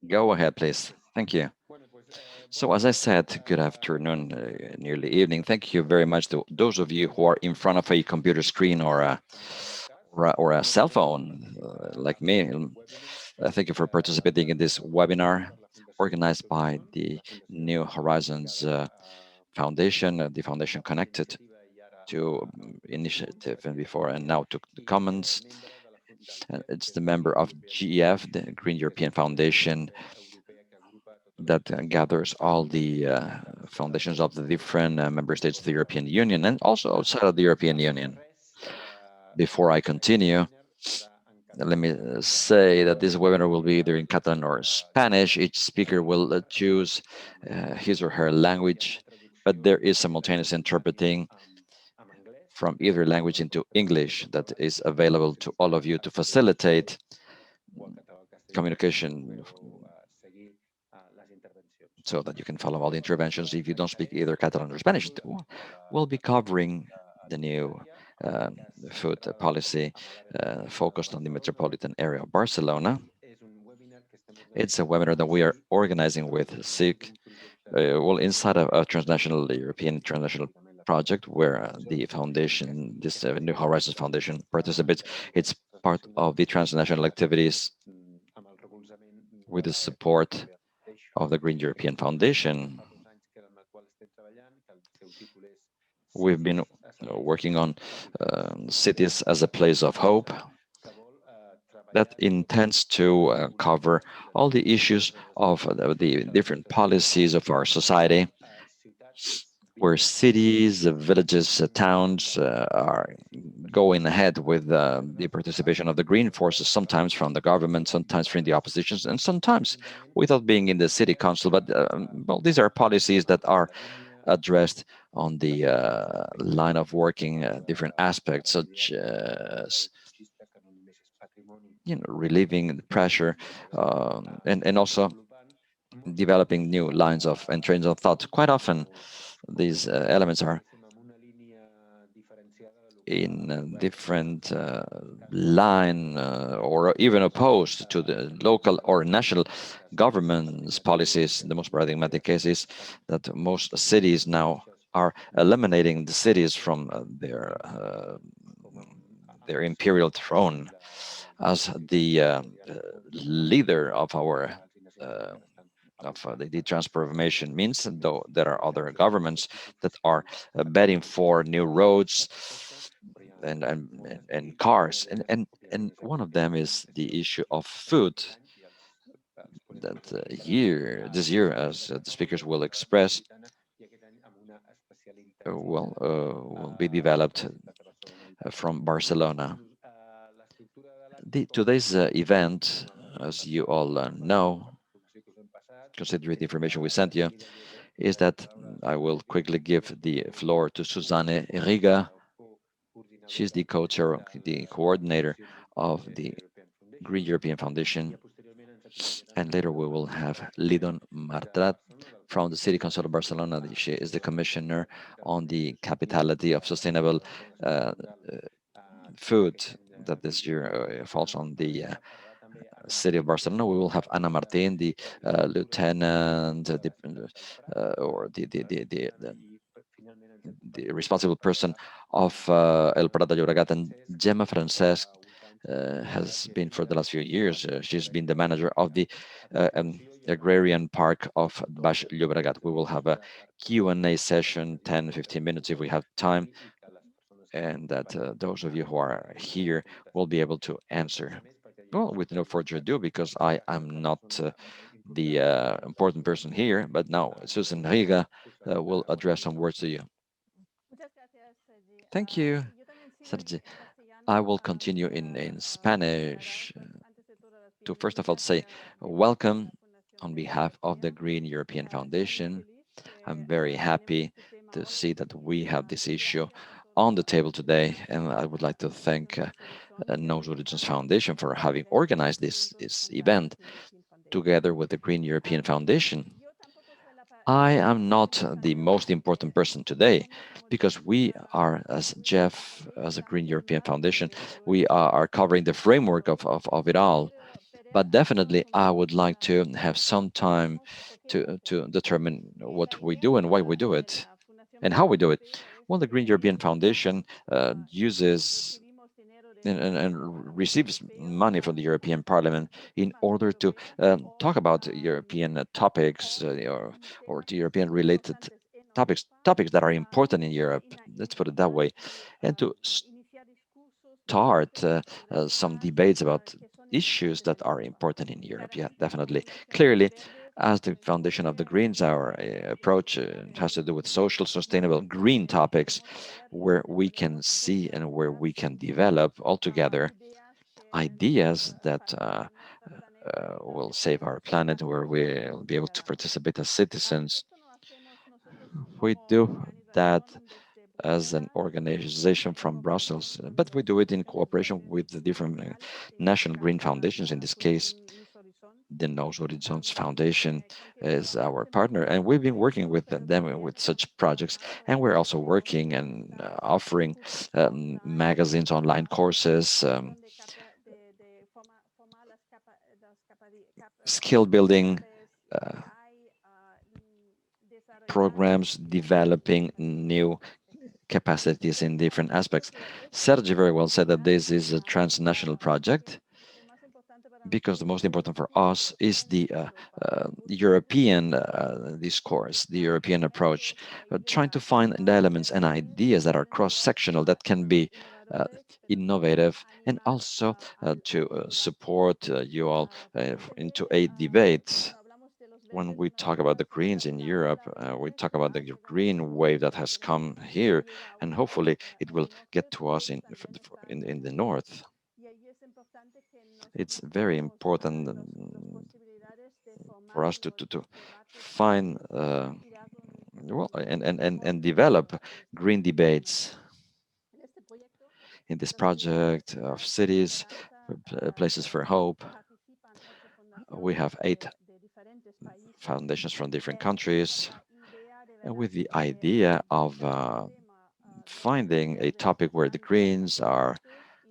Go ahead, please. Thank you. So, as I said, good afternoon, nearly evening. Thank you very much to those of you who are in front of a computer screen or a cell phone, like me. Thank you for participating in this webinar organized by the New Horizons Foundation, the foundation connected to initiative and before and now to the Commons. It's the member of GEF, the Green European Foundation, that gathers all the foundations of the different member states of the European Union and also outside of the European Union. Before I continue, let me say that this webinar will be either in Catalan or Spanish. Each speaker will choose his or her language, but there is simultaneous interpreting from either language into English that is available to all of you to facilitate communication so that you can follow all the interventions. If you don't speak either Catalan or Spanish, we'll be covering the new uh, food policy focused on the metropolitan area of Barcelona. It's a webinar that we are organizing with SIC, well, inside of a transnational European international project where the foundation, this New Horizons Foundation, participates. It's part of the transnational activities with the support of the Green European Foundation. We've been working on cities as a place of hope that intends to cover all the issues of the different policies of our society, where cities, villages, towns are going ahead with the participation of the green forces, sometimes from the government, sometimes from the oppositions, and sometimes without being in the city council. But well, these are policies that are addressed on the line of working different aspects, such as relieving the pressure and also developing new lines of and trains of thought. Quite often, these elements are in a different line or even opposed to the local or national government's policies. The most paradigmatic case is that most cities now are eliminating the cities from their imperial throne as the leader of our uh, the transformation means, though there are other governments that are betting for new roads and cars, and one of them is the issue of food. That this year, as the speakers will express, will be developed from Barcelona. Today's event, as you all know, considering the information we sent you, is that I will quickly give the floor to Susanne Riga. She's the co-chair, the coordinator of the Green European Foundation. And later we will have Lidon Martrat from the City Council of Barcelona. She is the commissioner on the capitality of sustainable uh, food that this year falls on the city of Barcelona. We will have Ana Martin, the lieutenant, or the responsible person of El Prat de Llobregat, and Gemma Francesc has been for the last few years. She's been the manager of the agrarian park of Baix Llobregat. We will have a Q&A session, 10, 15 minutes if we have time, and that those of you who are here will be able to answer. Well, with no further ado, because I am not the important person here, but now Susan Riga will address some words to you. Thank you, Sergi. I will continue in Spanish to first of all say welcome on behalf of the Green European Foundation. I'm very happy to see that we have this issue on the table today, and I would like to thank Nose Origins Foundation for having organized this event together with the Green European Foundation. I am not the most important person today because we are, as Jeff, as a Green European Foundation, we are covering the framework of it all. But definitely, I would like to have some time to determine what we do and why we do it and how we do it. Well, the Green European Foundation uses and receives money from the European Parliament in order to talk about European topics or to European related topics that are important in Europe. Let's put it that way, and to start some debates about issues that are important in Europe. Yeah, definitely. Clearly, as the foundation of the Greens, our approach has to do with social, sustainable, green topics where we can see and where we can develop altogether ideas that will save our planet, where we'll be able to participate as citizens. We do that as an organization from Brussels, but we do it in cooperation with the different national green foundations. In this case, the Nos Horizons Foundation is our partner, and we've been working with them with such projects. And we're also working and offering magazines, online courses, skill building uh, programs, developing new capacities in different aspects. Sergi very well said that this is a transnational project because the most important for us is the European discourse, the European approach, trying to find the elements and ideas that are cross-sectional that can be uh, innovative and also to support you all into a debate. When we talk about the Greens in Europe, we talk about the green wave that has come here, and hopefully it will get to us in the north. It's very important for us to find well and develop green debates in this project of cities, places for hope. We have 8 foundations from different countries, and with the idea of finding a topic where the Greens are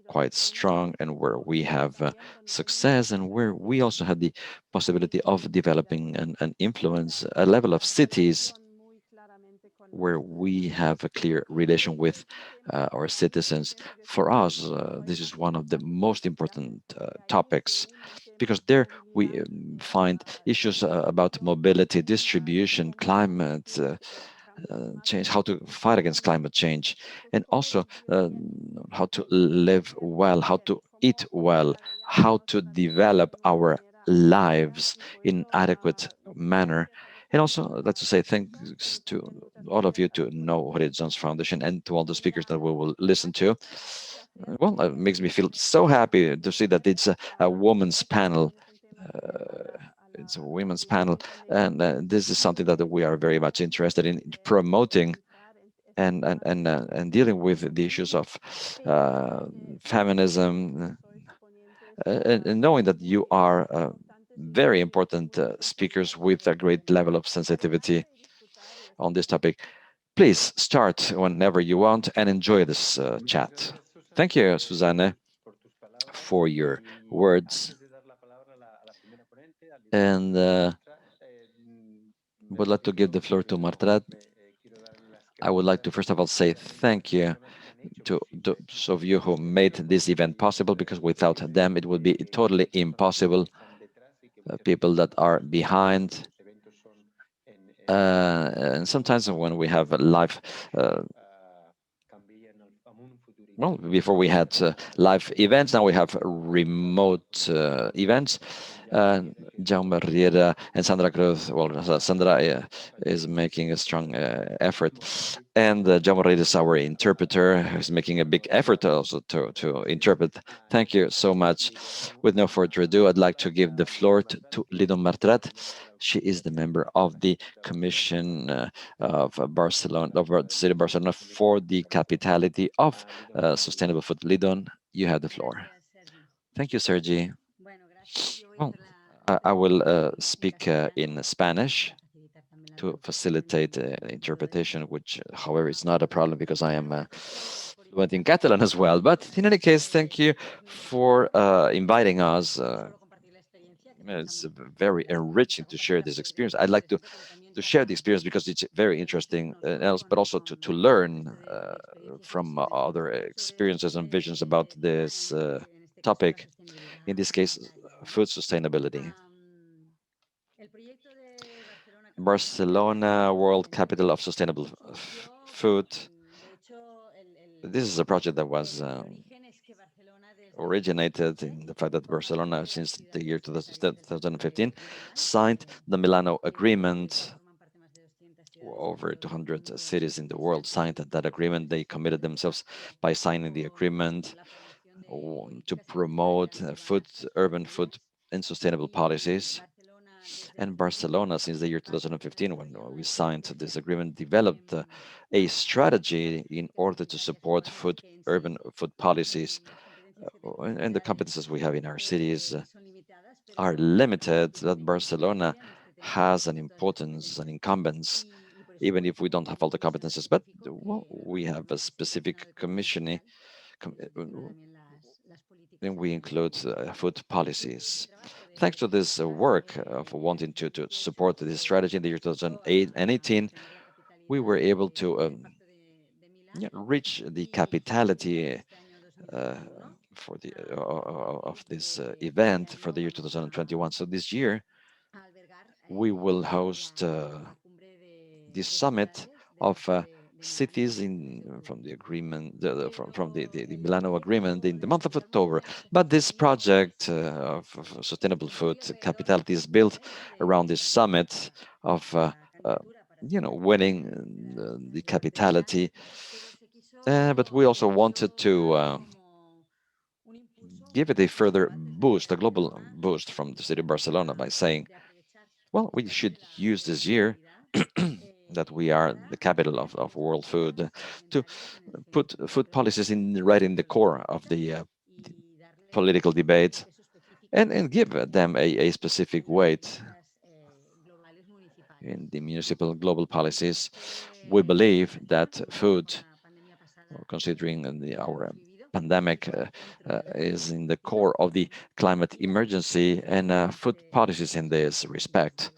quite strong and where we have success and where we also have the possibility of developing an influence, a level of cities where we have a clear relation with our citizens. For us, this is one of the most important topics because there we find issues about mobility, distribution, climate, change, how to fight against climate change, and also how to live well, how to eat well, how to develop our lives in adequate manner. And also, I'd like to say thanks to all of you, to No Horizons Foundation, and to all the speakers that we will listen to. Well, it makes me feel so happy to see that it's a woman's panel. It's a women's panel, and this is something that we are very much interested in promoting and dealing with the issues of uh, feminism, and knowing that you are very important speakers with a great level of sensitivity on this topic. Please start whenever you want and enjoy this chat. Thank you, Susanne, for your words. And would like to give the floor to Martrat. I would like to first of all say thank you to those of you who made this event possible, because without them it would be totally impossible. People that are behind, and sometimes when we have live well, before we had live events, now we have remote events. Jaume Riera and Sandra Cruz, well, Sandra is making a strong effort. And Jaume Riera is our interpreter, who's making a big effort also to interpret. Thank you so much. With no further ado, I'd like to give the floor to Lido Martrat. She is the member of the Commission of Barcelona, of the city of Barcelona, for the capitality of sustainable food. Lidon, you have the floor. Thank you, Sergi. Well, I will speak in Spanish to facilitate interpretation, which, however, is not a problem because I am fluent in Catalan as well. But in any case, thank you for inviting us. It's very enriching to share this experience. I'd like to share the experience because it's very interesting, else, but also to learn from other experiences and visions about this topic. In this case, food sustainability. Barcelona, World Capital of Sustainable Food. This is a project that was originated in the fact that Barcelona, since the year 2015, signed the Milano Agreement. Over 200 cities in the world signed that agreement. They committed themselves by signing the agreement to promote urban food and sustainable policies. And Barcelona, since the year 2015, when we signed this agreement, developed a strategy in order to support urban food policies. And the competences we have in our cities are limited, that Barcelona has an importance, an incumbence, even if we don't have all the competences. But well, we have a specific commissioning, and we include food policies. Thanks to this work of wanting to support this strategy in the year 2008 and 18, we were able to yeah, reach the capitality uh, for the of this event for the year 2021. So this year we will host this summit of cities in from the agreement from the Milano Agreement in the month of October. But this project of sustainable food capitality is built around this summit of winning the capitality. But we also wanted to give it a further boost, a global boost from the city of Barcelona by saying, well, we should use this year that we are the capital of world food to put food policies right in the core of the political debate and give them a specific weight in the municipal global policies. We believe that food, considering our pandemic, is in the core of the climate emergency and food policies in this respect.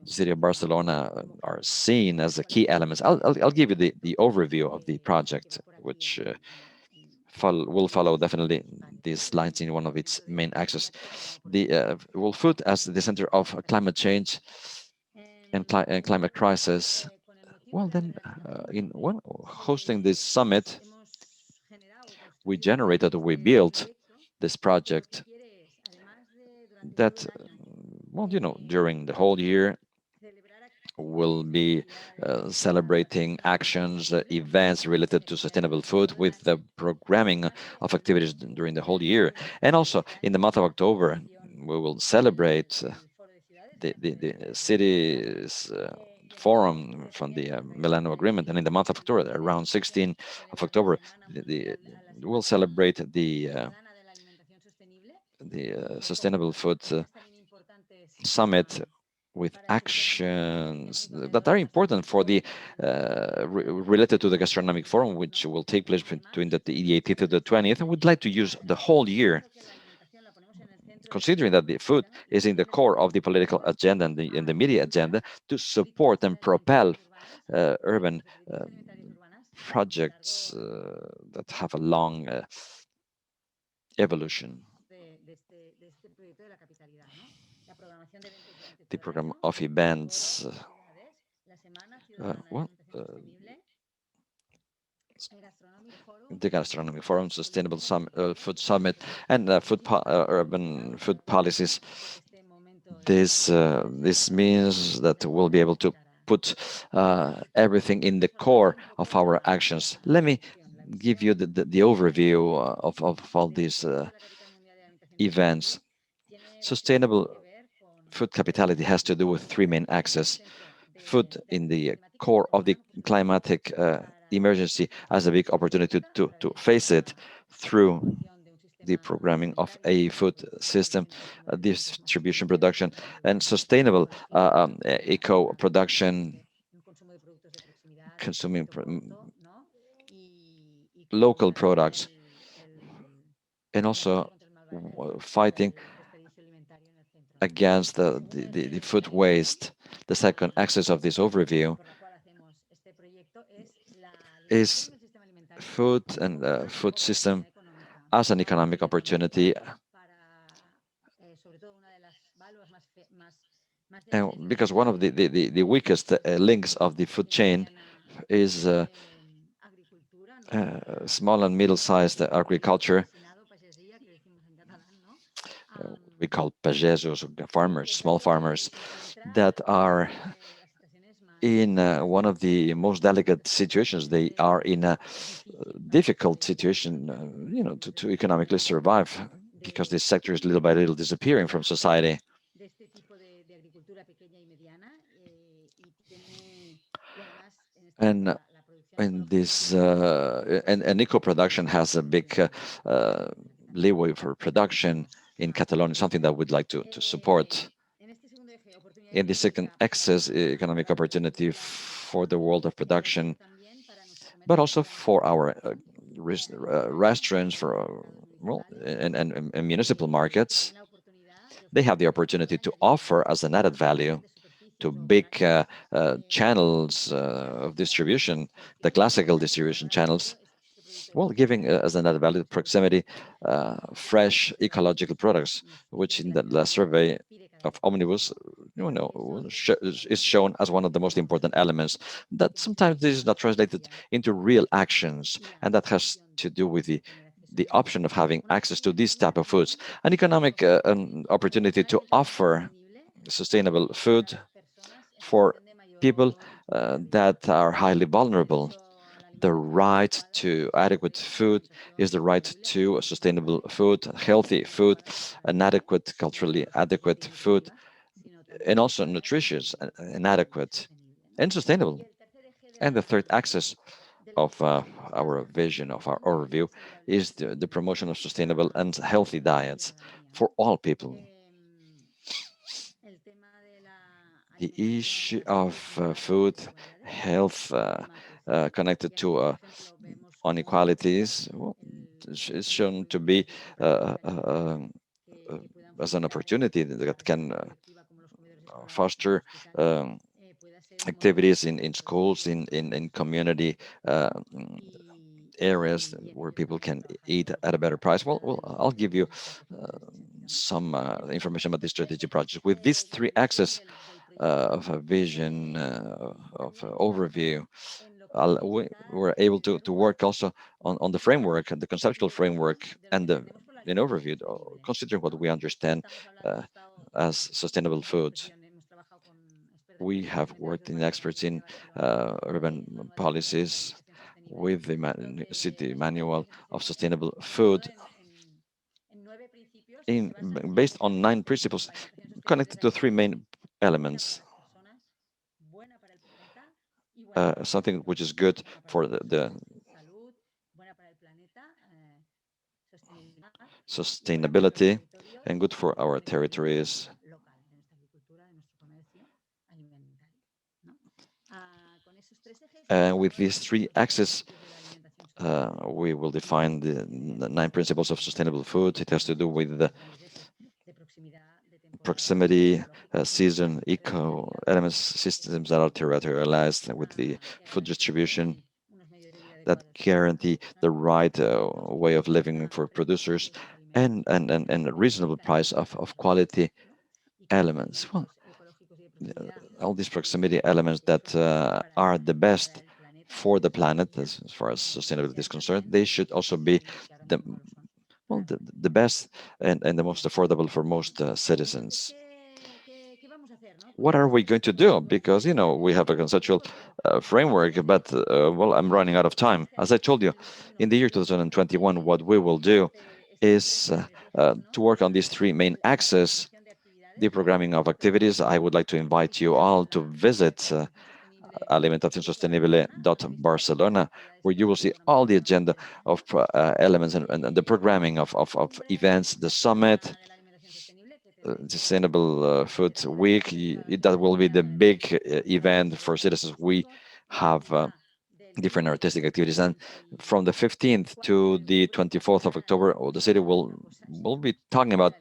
The city of Barcelona are seen as the key elements. I'll give you the overview of the project, which will follow definitely these lines in one of its main axes. The will food as the center of climate change and climate crisis. Well, then, in one hosting this summit, we generated, we built this project that, well, during the whole year, will be celebrating actions, events related to sustainable food with the programming of activities during the whole year. And also in the month of October, we will celebrate the city's forum from the Milano Agreement. And in the month of October, around 16th of October, we'll celebrate the Sustainable Food Summit with actions that are important for the related to the gastronomic forum, which will take place between the 18th to the 20th. And we'd like to use the whole year, considering that the food is in the core of the political agenda and the media agenda, to support and propel urban projects that have a long evolution. The program of events, well, the Gastronomy Forum, Sustainable Food Summit, and urban food policies. This means that we'll be able to put everything in the core of our actions. Let me give you the overview of all these events. Sustainable food capitality has to do with three main axes: food in the core of the climatic emergency as a big opportunity to face it through the programming of a food system, distribution, production, and sustainable eco production, consuming local products, and also fighting against the food waste. The second axis of this overview is food and food system as an economic opportunity. And because one of the weakest links of the food chain is small and middle-sized agriculture. We call pagesos, farmers, small farmers, that are in one of the most delicate situations. They are in a difficult situation, to economically survive, because this sector is little by little disappearing from society. And this and eco-production has a big leeway for production in Catalonia, something that we'd like to support. In the second axis, economic opportunity for the world of production, but also for our restaurants, for well, and municipal markets. They have the opportunity to offer as an added value to big channels of distribution, the classical distribution channels, well, giving as an added value proximity, fresh ecological products, which in the last survey of Omnibus, is shown as one of the most important elements. That sometimes this is not translated into real actions, and that has to do with the option of having access to these type of foods, an economic an opportunity to offer sustainable food for people that are highly vulnerable. The right to adequate food is the right to sustainable food, healthy food, an adequate, culturally adequate food, and also nutritious and adequate and sustainable. And the third axis of our vision, of our overview, is the promotion of sustainable and healthy diets for all people. The issue of food health connected to inequalities, well, is shown to be uh, uh, um, uh, as an opportunity that can foster um, activities in schools, in community areas where people can eat at a better price. Well, I'll give you some information about this strategic project. With these three axes of a vision, of overview, we were able to work also on the framework, the conceptual framework, and the an overview, considering what we understand as sustainable food. We have worked in experts in urban policies with the city manual of sustainable food based on 9 principles connected to three main elements. Something which is good for the sustainability and good for our territories. And with these three axes, we will define the 9 principles of sustainable food. It has to do with the proximity, season, eco elements, systems that are territorialized with the food distribution that guarantee the right way of living for producers and a reasonable price of quality elements. Well, all these proximity elements that are the best for the planet as far as sustainability is concerned, they should also be the the best and the most affordable for most citizens. What are we going to do? Because we have a conceptual framework, but well, I'm running out of time. As I told you, in the year 2021, what we will do is to work on these three main axes. The programming of activities. I would like to invite you all to visit alimentacionsostenible.barcelona, where you will see all the agenda of elements and the programming of events, the summit, Sustainable Food Week. That will be the big event for citizens. We have different artistic activities, and from the 15th to the 24th of October, the city will be talking about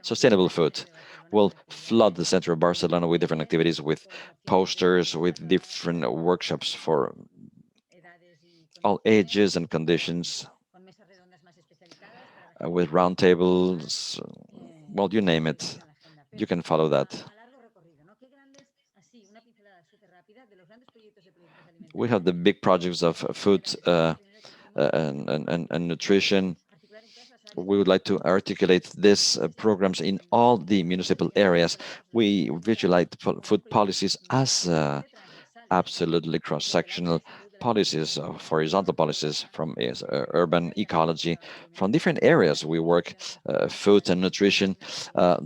sustainable food. We'll flood the center of Barcelona with different activities, with posters, with different workshops for all ages and conditions, with roundtables, well, you name it. You can follow that. We have the big projects of food and nutrition. We would like to articulate these programs in all the municipal areas. We visualize food policies as absolutely cross-sectional policies, horizontal policies from urban ecology, from different areas. We work food and nutrition. Uh,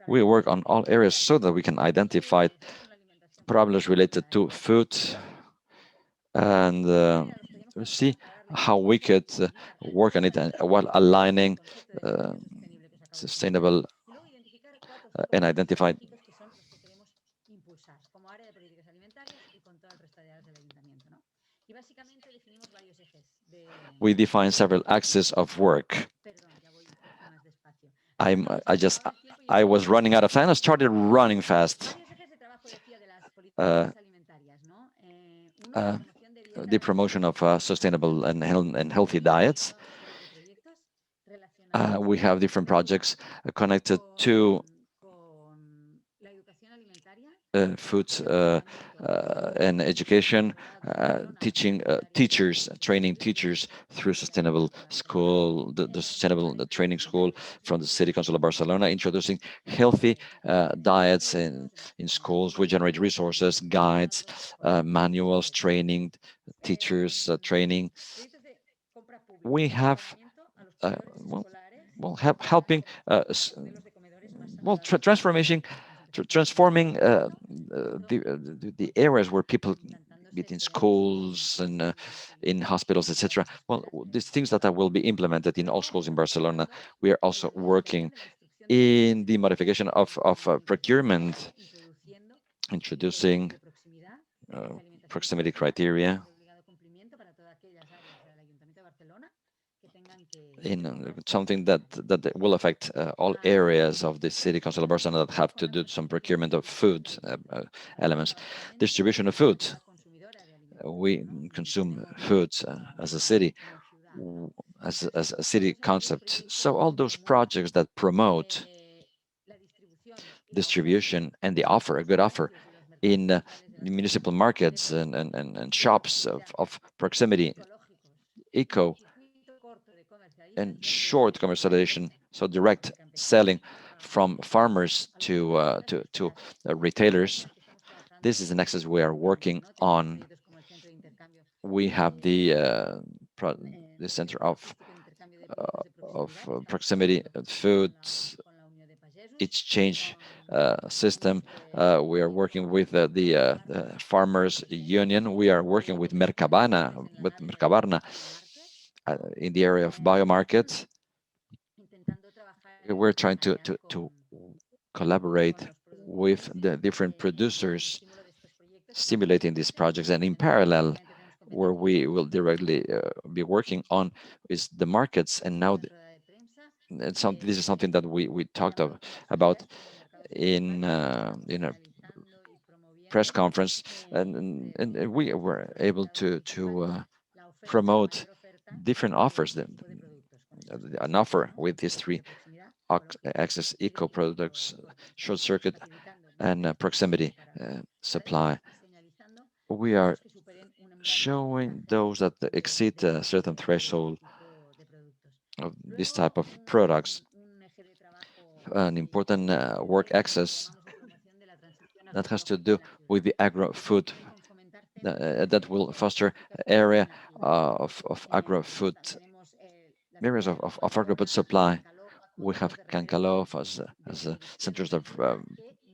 we work on all areas so that we can identify problems related to food and see how we could work on it and while aligning uh, sustainable and identify. We define several axes of work. I was running out of time. I started running fast. Uh, uh, the promotion of sustainable and healthy diets. We have different projects connected to food and education, teaching teachers, training teachers through sustainable school, the sustainable training school from the City Council of Barcelona, introducing healthy diets in schools. We generate resources, guides, manuals, training, teachers training. We have well, helping transformation, transforming the areas where people meet in schools and in hospitals, etc. Well, these things that will be implemented in all schools in Barcelona. We are also working in the modification of procurement, introducing uh, proximity criteria in something that will affect all areas of the City Council of Barcelona that have to do some procurement of food elements, distribution of food. We consume food as a city, as a city concept. So all those projects that promote distribution and the offer, a good offer, in the municipal markets and shops of proximity, eco and short commercialization, so direct selling from farmers to retailers. This is an axis we are working on. We have the center of proximity food exchange system. We are working with the Farmers Union. We are working with Mercabarna in the area of biomarkets. We're trying to collaborate with the different producers stimulating these projects, and in parallel where we will directly be working on is the markets. And now this is something that we talked about in a press conference, and we were able to promote different offers, an offer with these three access eco products, short circuit and proximity supply. We are showing those that exceed a certain threshold of this type of products an important work access that has to do with the agro-food that will foster area of agro-food, areas of agro-food supply. We have Cankalov as centers of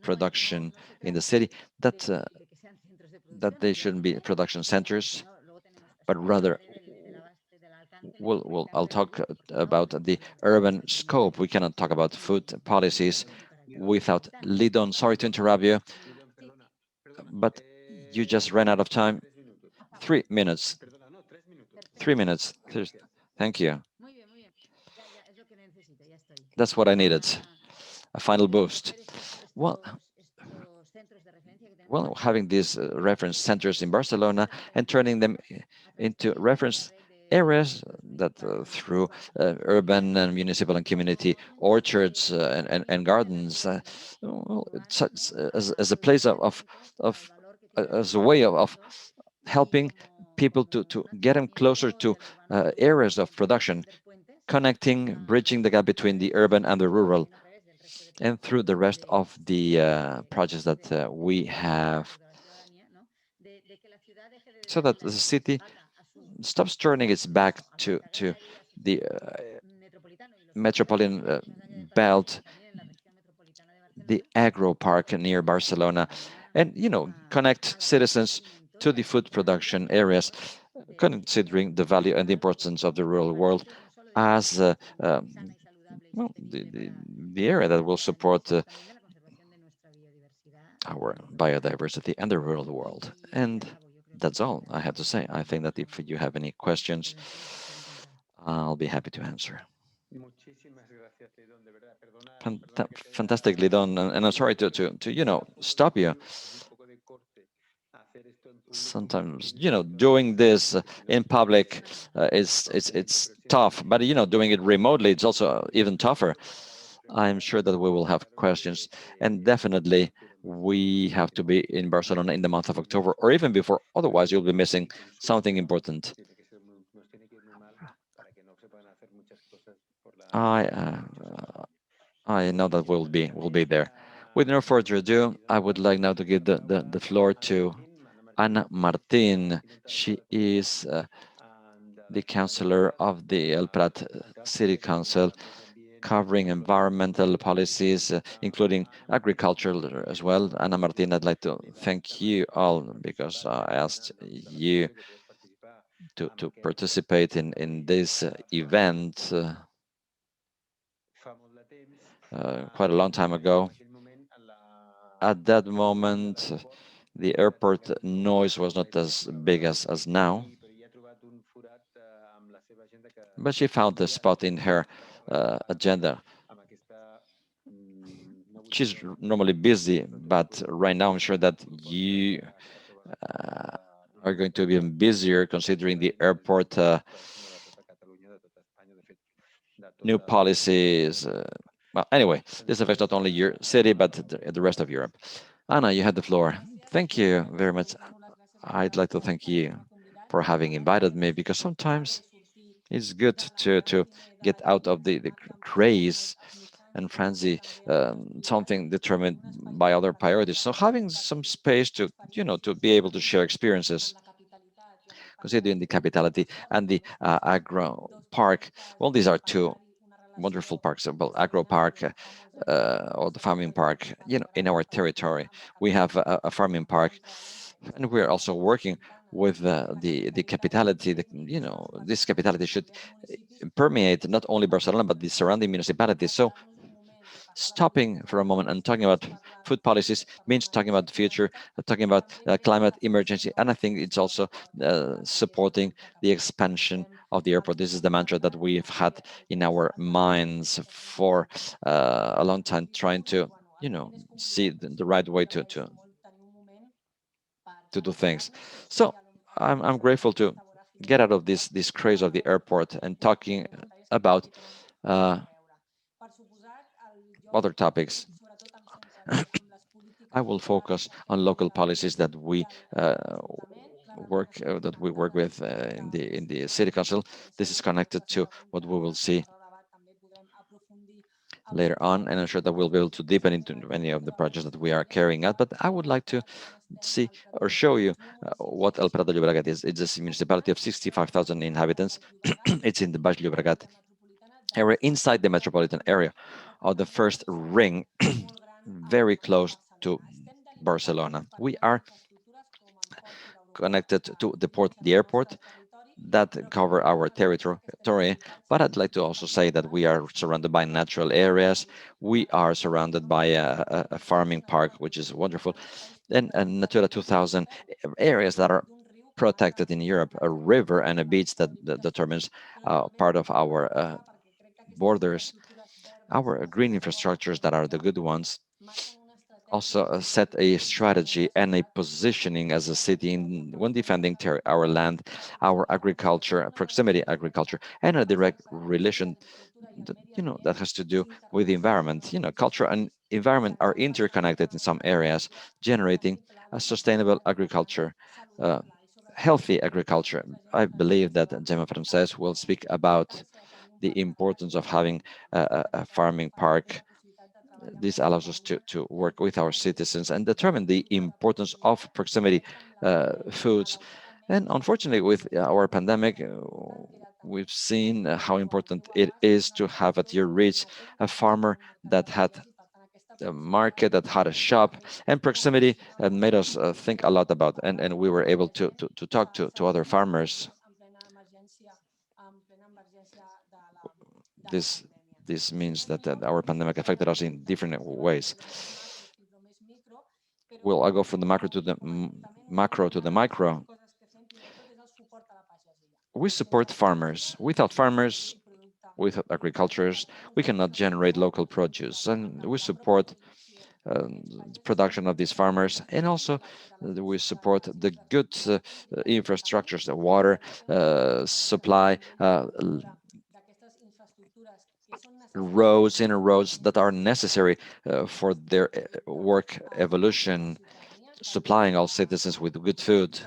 production in the city. That they shouldn't be production centers, but rather I'll talk about the urban scope. We cannot talk about food policies without Lidon. Sorry to interrupt you, but you just ran out of time. 3 minutes. 3 minutes. Thank you. That's what I needed, a final boost. Well, well, having these reference centers in Barcelona and turning them into reference areas that through urban and municipal and community orchards and gardens, well, as a place of as a way of helping people to get them closer to areas of production, connecting, bridging the gap between the urban and the rural, and through the rest of the projects that we have, so that the city stops turning its back to the metropolitan belt, the agro park near Barcelona, and connect citizens to the food production areas, considering the value and the importance of the rural world as well, the area that will support our biodiversity and the rural world. And that's all I have to say. I think that if you have any questions, I'll be happy to answer. Fantastically done, and I'm sorry to stop you. Sometimes doing this in public it's tough, but doing it remotely it's also even tougher. I'm sure that we will have questions, and definitely we have to be in Barcelona in the month of October or even before. Otherwise, you'll be missing something important. I I know that we'll be there. With no further ado, I would like now to give the floor to Ana Martin. She is the councillor of the El Prat City Council, covering environmental policies, including agriculture as well. Ana Martin, I'd like to thank you all because I asked you to participate in this event quite a long time ago. At that moment, the airport noise was not as big as now, but she found the spot in her agenda. She's normally busy, but right now I'm sure that you are going to be even busier considering the airport new policies. Well, anyway, this affects not only your city, but the rest of Europe. Anna, you had the floor. Thank you very much. I'd like to thank you for having invited me because sometimes it's good to get out of the craze and frenzy, something determined by other priorities. So having some space to be able to share experiences, considering the capitality and the agro park. Well, these are two wonderful parks. Well, agro park or the farming park. In our territory, we have a farming park, and we're also working with the capitality. This capitality should permeate not only Barcelona but the surrounding municipalities. So stopping for a moment and talking about food policies means talking about the future, talking about climate emergency, and I think it's also supporting the expansion of the airport. This is the mantra that we've had in our minds for a long time, trying to see the right way to do things. So I'm grateful to get out of this craze of the airport and talking about uh, other topics. I will focus on local policies that we work with in the city council. This is connected to what we will see later on, and I'm sure that we'll be able to deepen into many of the projects that we are carrying out. But I would like to see or show you what El Prat de Llobregat is. It's a municipality of 65,000 inhabitants. It's in the Baix Llobregat area, inside the metropolitan area of the first ring, very close to Barcelona. We are connected to the airport that cover our territory. But I'd like to also say that we are surrounded by natural areas. We are surrounded by a farming park, which is wonderful, and Natura 2000 areas that are protected in Europe, a river and a beach that determines part of our borders. Our green infrastructures that are the good ones also set a strategy and a positioning as a city when defending our land, our agriculture, proximity agriculture, and a direct relation that, that has to do with the environment. Culture and environment are interconnected in some areas, generating a sustainable agriculture, uh, healthy agriculture. I believe that Gemma Frances will speak about the importance of having a farming park. This allows us to work with our citizens and determine the importance of proximity foods. And unfortunately, with our pandemic, we've seen how important it is to have at your reach a farmer that had a market, that had a shop, and proximity made us think a lot about, and we were able to talk to other farmers. This this means that our pandemic affected us in different ways. Well, I go from the macro to the macro to the micro. We support farmers. Without farmers, without agriculturists, we cannot generate local produce, and we support the production of these farmers, and also we support the good infrastructures, the water supply, roads, inner roads that are necessary for their work evolution, supplying all citizens with good food.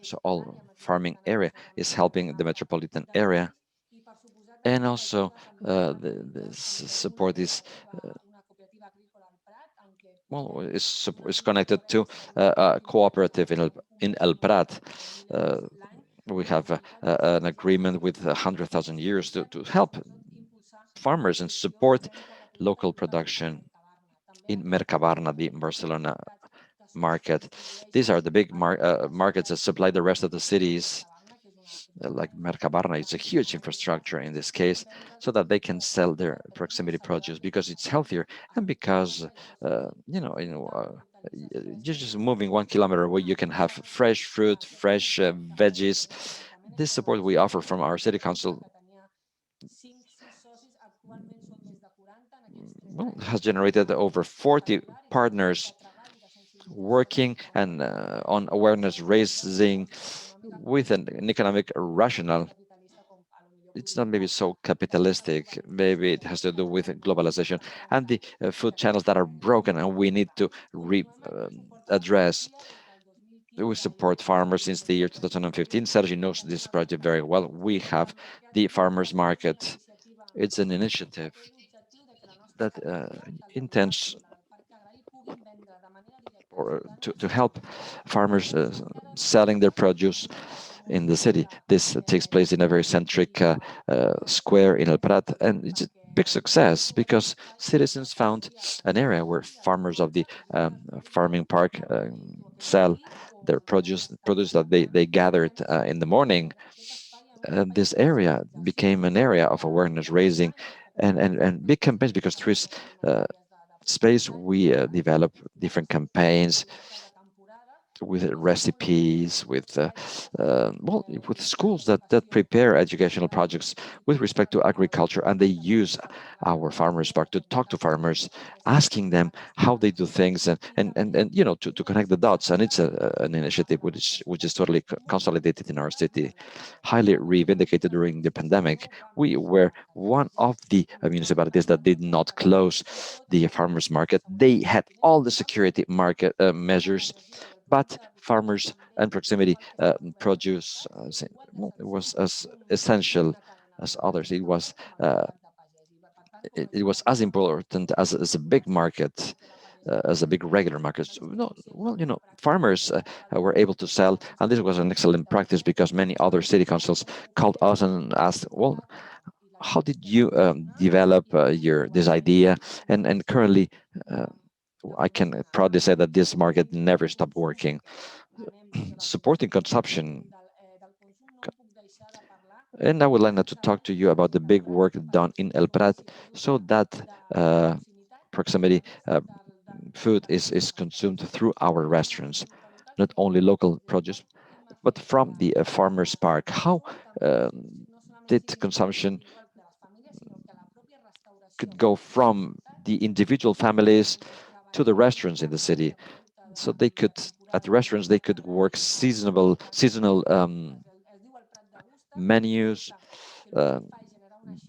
So all farming area is helping the metropolitan area, and also the support is well is connected to a cooperative in El Prat. Uh, we have an agreement with 100,000 years to help farmers and support local production in Mercabarna, the Barcelona market. These are the big markets that supply the rest of the cities, like Mercabarna. It's a huge infrastructure in this case, so that they can sell their proximity produce because it's healthier and because you're just moving 1 kilometer away, you can have fresh fruit, fresh veggies. This support we offer from our city council, well, has generated over 40 partners working and on awareness raising with an economic rationale. It's not maybe so capitalistic. Maybe it has to do with globalization and the food channels that are broken, and we need to address. We support farmers since the year 2015. Sergi knows this project very well. We have the farmers market. It's an initiative that intends to help farmers selling their produce in the city. This takes place in a very centric square in El Prat, and it's a big success because citizens found an area where farmers of the farming park sell their produce that they gathered in the morning. This area became an area of awareness raising and big campaigns because through its space we develop different campaigns with recipes, with with schools that prepare educational projects with respect to agriculture, and they use our farmers park to talk to farmers, asking them how they do things, and to connect the dots. And it's an initiative which is totally consolidated in our city, highly reivindicated during the pandemic. We were one of the municipalities that did not close the farmers market. They had all the security market measures, but farmers and proximity produce it was as essential as others. It was as important as a big market, as a big regular market. So, no, well, farmers were able to sell, and this was an excellent practice because many other city councils called us and asked, well, how did you develop this idea? And currently, I can proudly say that this market never stopped working, supporting consumption. And I would like now to talk to you about the big work done in El Prat so that uh, proximity food is consumed through our restaurants, not only local produce, but from the farmers' park. How did consumption could go from the individual families to the restaurants in the city. So they could, at the restaurants, they could work seasonal menus. Um,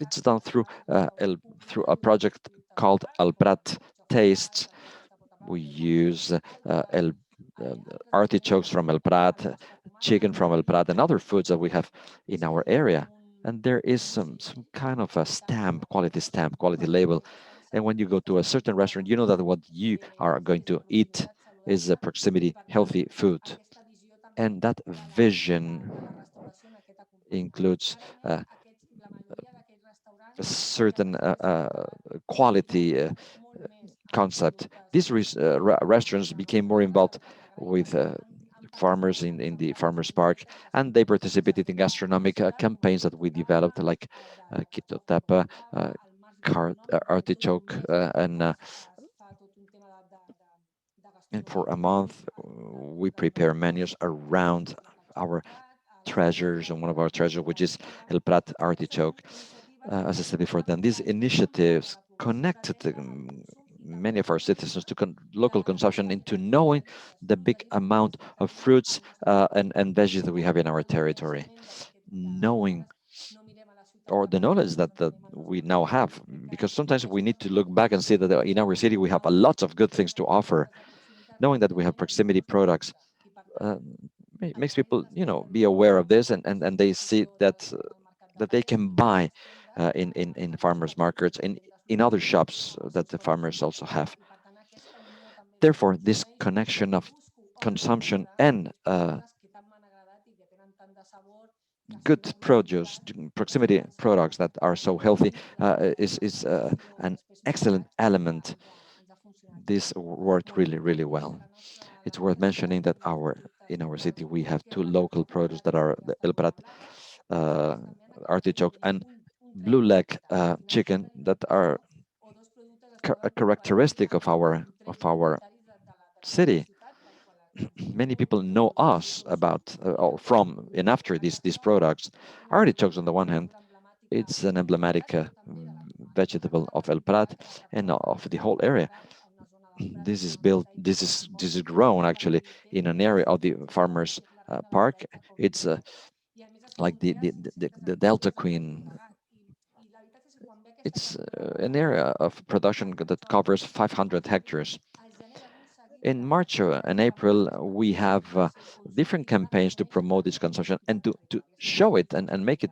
it's done through a project called El Prat Tastes. We use uh, artichokes from El Prat, chicken from El Prat, and other foods that we have in our area. And there is some kind of a stamp, quality label. And when you go to a certain restaurant, you know that what you are going to eat is a proximity healthy food. And that vision includes a certain quality concept. These restaurants became more involved with farmers in the farmers park, and they participated in gastronomic campaigns that we developed, like Quito Tapa, artichoke, and for a month we prepare menus around our treasures, and one of our treasures, which is El Prat artichoke. As I said before, then these initiatives connected many of our citizens to local consumption, into knowing the big amount of fruits and veggies that we have in our territory, knowing, or the knowledge that we now have, because sometimes we need to look back and see that in our city we have a lot of good things to offer. Knowing that we have proximity products uh, makes people, be aware of this, and they see that they can buy in farmers markets, in other shops that the farmers also have. Therefore, this connection of consumption and good produce, proximity products that are so healthy, is an excellent element. This worked really, really well. It's worth mentioning that in our city we have two local produce that are the El Prat uh, artichoke and blue leg chicken, that are a characteristic of our city. Many people know us about or from and after these products. Artichokes, on the one hand, it's an emblematic vegetable of El Prat and of the whole area. This is grown actually in an area of the farmers park. It's like the Delta Queen. It's an area of production that covers 500 hectares. In March and April, we have different campaigns to promote this consumption and to show it and make it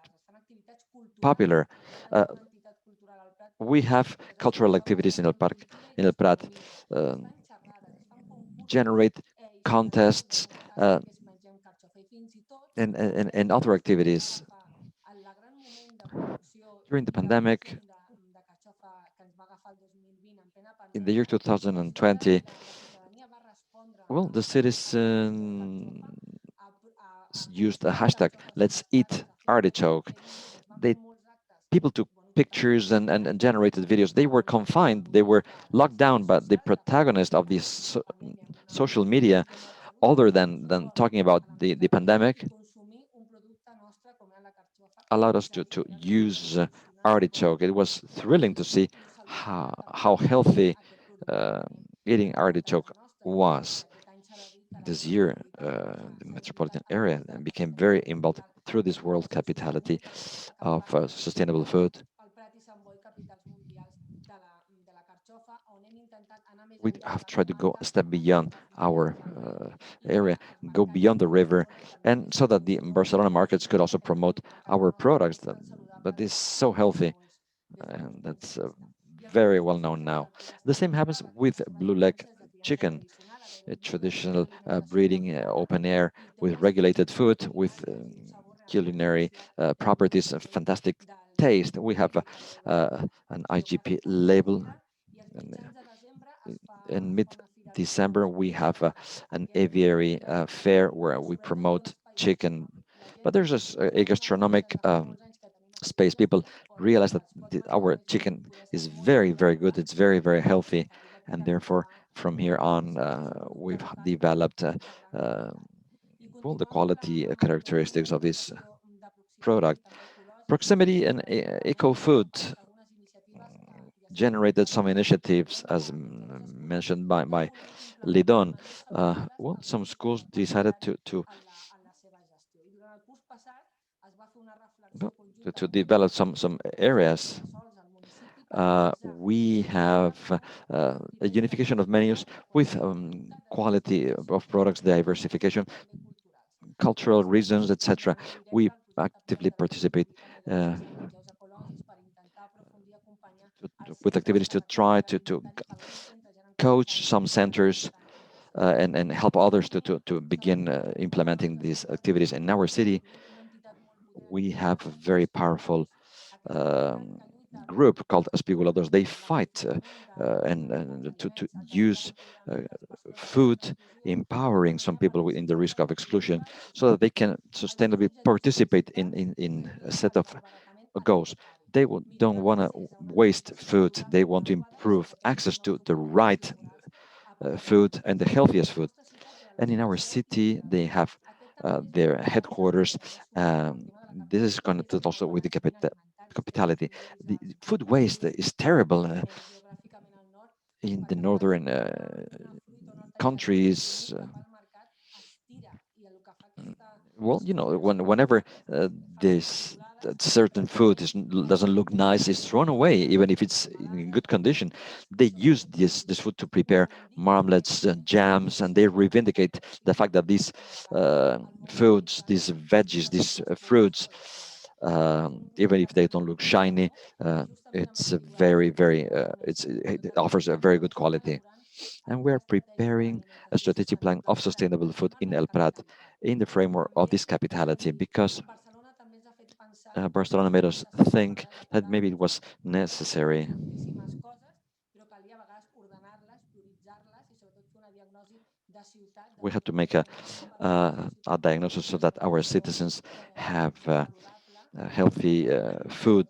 popular. Uh, we have cultural activities in El Park, in El Prat, um, generate contests and other activities. During the pandemic, in the year 2020, well, the citizens used a hashtag, let's eat artichoke. They People took pictures and generated videos. They were confined, they were locked down, but the protagonist of this social media, other than talking about the pandemic, allowed us to use artichoke. It was thrilling to see how healthy uh, eating artichoke was. This year, the metropolitan area became very involved through this world capitality of sustainable food. We have tried to go a step beyond our area, go beyond the river, and so that the Barcelona markets could also promote our products that is so healthy, and that's very well known now. The same happens with blue leg chicken, a traditional breeding, open air, with regulated food, with culinary properties, a fantastic taste. We have an IGP label. And, in mid-December, we have an aviary fair where we promote chicken. But there's a gastronomic space. People realize that our chicken is very, very good. It's very, very healthy, and therefore, from here on, we've developed uh, well, the quality characteristics of this product. Proximity and eco food generated some initiatives, as mentioned by Lidon. Well, some schools decided well, to develop some areas. We have a unification of menus with quality of products, diversification, cultural reasons, etc. We actively participate with activities to try to coach some centers and help others to begin implementing these activities. In our city, we have a very powerful um, group called Aspigulados. They fight and to use uh, food, empowering some people in the risk of exclusion so that they can sustainably participate in a set of goals. They don't want to waste food. They want to improve access to the right food and the healthiest food. And in our city, they have their headquarters. This is connected also with the capitality. The food waste is terrible in the northern countries. Well, whenever this that certain food doesn't look nice, it's thrown away, even if it's in good condition. They use this food to prepare marmalades, jams, and they reivindicate the fact that these foods, these veggies, these fruits, even if they don't look shiny, it's a very it offers a very good quality. And we're preparing a strategic plan of sustainable food in El Prat in the framework of this capitality, because Barcelona made us think that maybe it was necessary. We had to make a diagnosis so that our citizens have healthy food,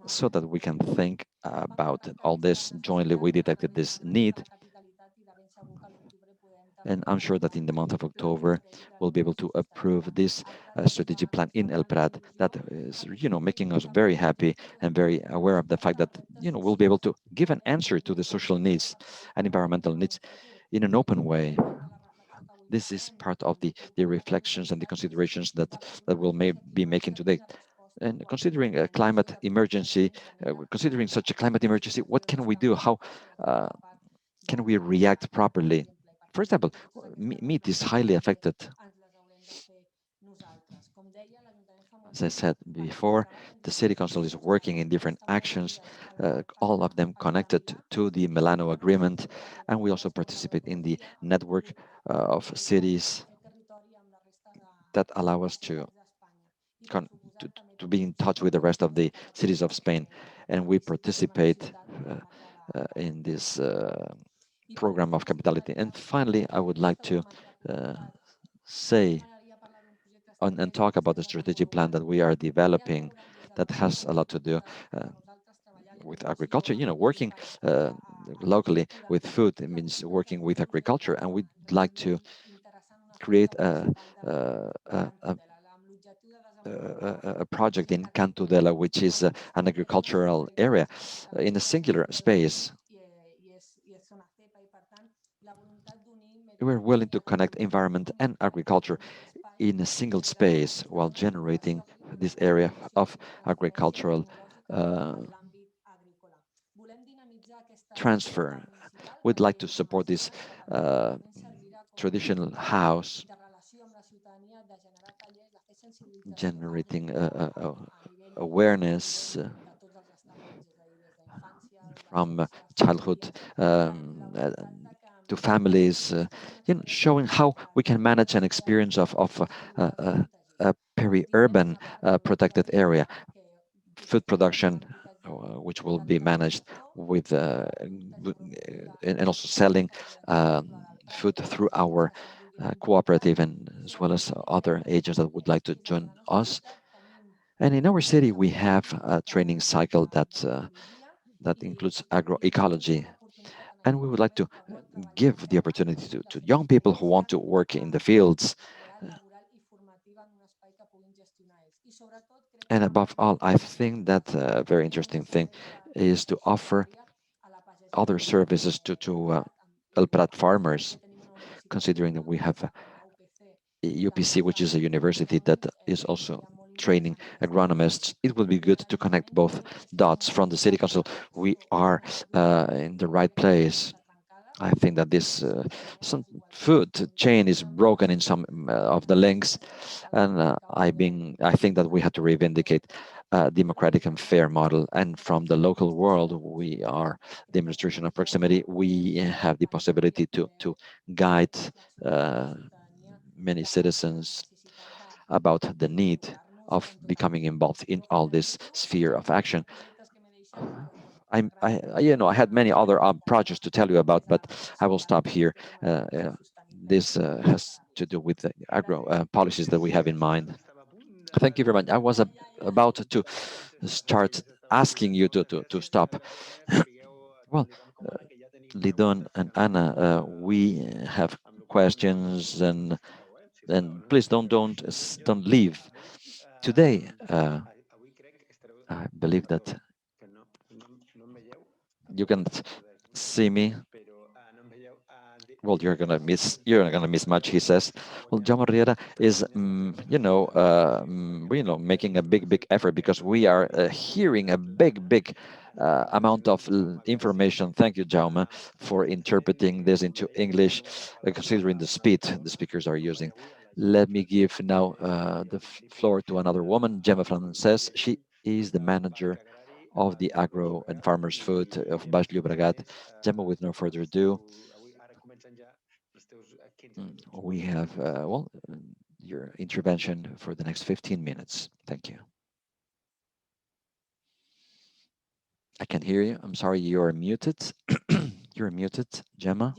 so that we can think about all this jointly. We detected this need, and I'm sure that in the month of October, we'll be able to approve this strategic plan in El Prat that is, making us very happy and very aware of the fact that, we'll be able to give an answer to the social needs and environmental needs in an open way. This is part of the reflections and the considerations that we'll be making today. And considering a climate emergency, considering such a climate emergency, what can we do? How uh, can we react properly? For example, meat is highly affected. As I said before, the city council is working in different actions, all of them connected to the Milano Agreement, and we also participate in the network of cities that allow us con- to, to be in touch with the rest of the cities of Spain, and we participate in this program of capitality. And finally, I would like to uh, say and talk about the strategic plan that we are developing that has a lot to do with agriculture. Working locally with food, it means working with agriculture, and we'd like to create a project in Cantudela, which is an agricultural area in a singular space. We're willing to connect environment and agriculture in a single space while generating this area of agricultural transfer. We'd like to support this uh, traditional house, generating awareness from childhood to families, showing how we can manage an experience of a peri-urban protected area, food production, which will be managed with and also selling food through our cooperative, and as well as other agents that would like to join us. And in our city, we have a training cycle that includes agroecology, and we would like to give the opportunity to young people who want to work in the fields. And above all, I think that a very interesting thing is to offer other services to El Prat farmers, considering that we have UPC, which is a university that is also training agronomists. It would be good to connect both dots from the city council. We are in the right place. I think that this some food chain is broken in some of the links, and I think that we have to reivindicate a democratic and fair model. And from the local world, we are the administration of proximity. We have the possibility to guide uh, many citizens about the need of becoming involved in all this sphere of action. I had many other projects to tell you about, but I will stop here. This has to do with the agro policies that we have in mind. Thank you very much. I was about to start asking you to stop. Well, uh, Lidon and Anna, we have questions, and please don't leave today. I believe that you can see me. Well, you're not gonna miss much, he says. Well, John Riera is making a big effort because we are hearing a big amount of information. Thank you, Jaume, for interpreting this into English, considering the speed the speakers are using. Let me give now the floor to another woman, Gemma Frances. She is the manager of the agro and farmers food of Baix Llobregat. Gemma, with no further ado, we have, your intervention for the next 15 minutes. Thank you. I can hear you. I'm sorry, you're muted. You're muted, Gemma.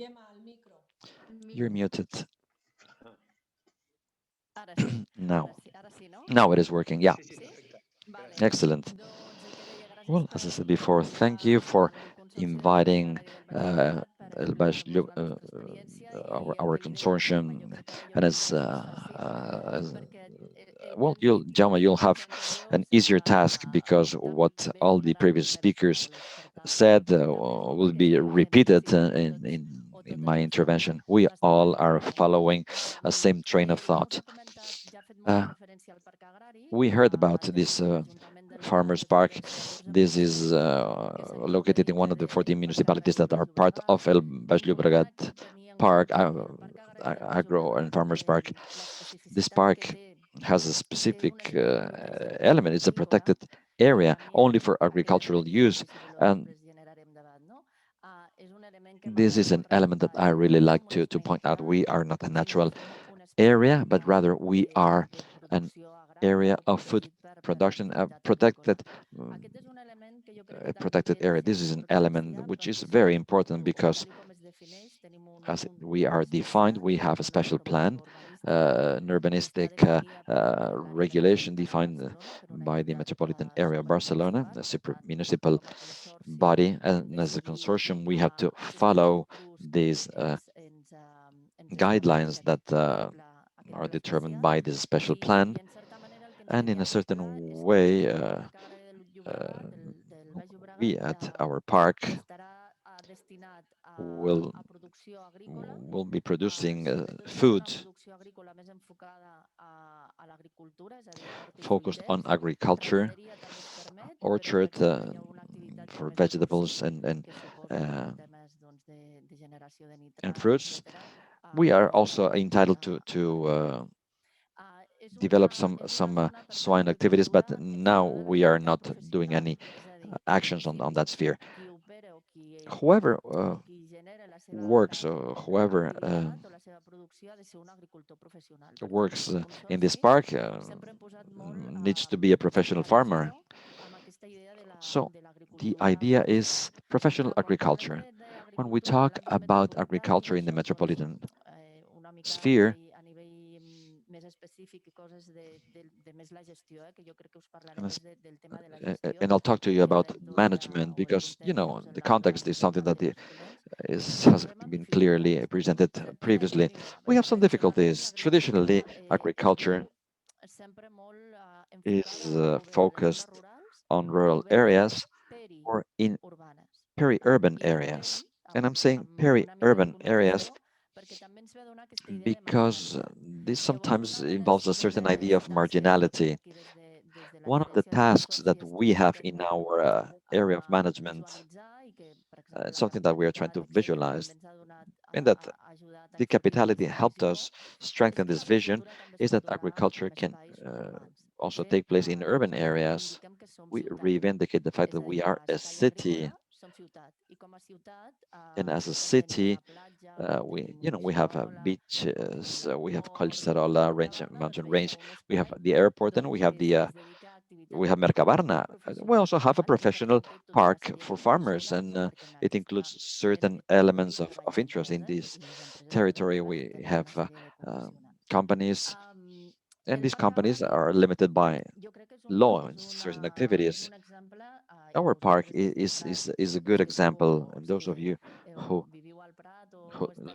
You're muted. Now. Now it is working. Yeah. Excellent. Well, as I said before, thank you for inviting uh, our consortium, and well, Jaume, you'll have an easier task because what all the previous speakers said will be repeated in my intervention. We all are following a same train of thought. Uh, we heard about this farmers park. This is located in one of the 14 municipalities that are part of El Baix Llobregat Park, Agro and Farmers Park. This park has a specific element. It's a protected area only for agricultural use, and this is an element that I really like to point out. We are not a natural area, but rather we are an area of food production, a protected area. This is an element which is very important because as we are defined, we have a special plan, an urbanistic regulation defined by the Metropolitan area of Barcelona, a super municipal body, and as a consortium, we have to follow these guidelines that are determined by this special plan, and in a certain way, uh, we at our park will will be producing food focused on agriculture, orchard for vegetables uh, and fruits. We are also entitled to develop some swine activities, but now we are not doing any actions on that sphere. Whoever works or whoever works in this park needs to be a professional farmer. So the idea is professional agriculture. When we talk about agriculture in the metropolitan sphere, and I'll talk to you about management because the context is something that has been clearly presented previously. We have some difficulties. Traditionally, agriculture is focused on rural areas, or in peri-urban areas. And I'm saying peri-urban areas because this sometimes involves a certain idea of marginality. One of the tasks that we have in our area of management, something that we are trying to visualize, and that the capitality helped us strengthen this vision, is that agriculture can also take place in urban areas. We reivindicate the fact that we are a city, and as a city, we have beaches, we have Colserola range, mountain range, we have the airport, and we have Mercabarna. We also have a professional park for farmers, and it includes certain elements of interest in this territory. We have companies, and these companies are limited by law in certain activities. Our park is a good example. And those of you who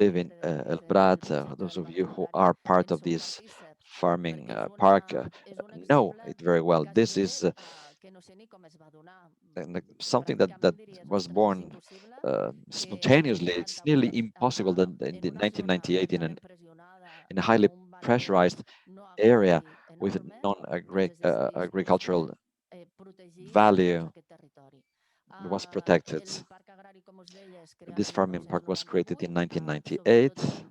live in El Prat, those of you who are part of this farming park know it very well. This is something that was born spontaneously. It's nearly impossible that in the 1998 in a highly pressurized area with non-agricultural value was protected. This farming park was created in 1998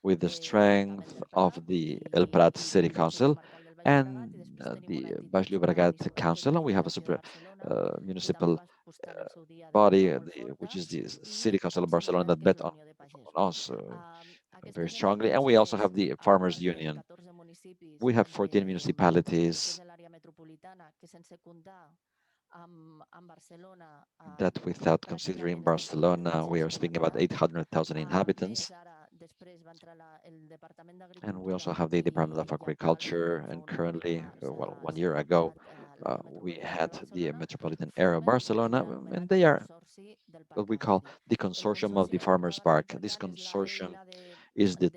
with the strength of the El Prat City Council and the Baix Llobregat Council, and we have a super municipal body, which is the City Council of Barcelona, that bet on us very strongly. And we also have the Farmers Union. We have 14 municipalities that, without considering Barcelona, we are speaking about 800,000 inhabitants. And we also have the Department of Agriculture. And currently, well, 1 year ago, we had the Metropolitan area of Barcelona, and they are what we call the consortium of the Farmers Park. This consortium is the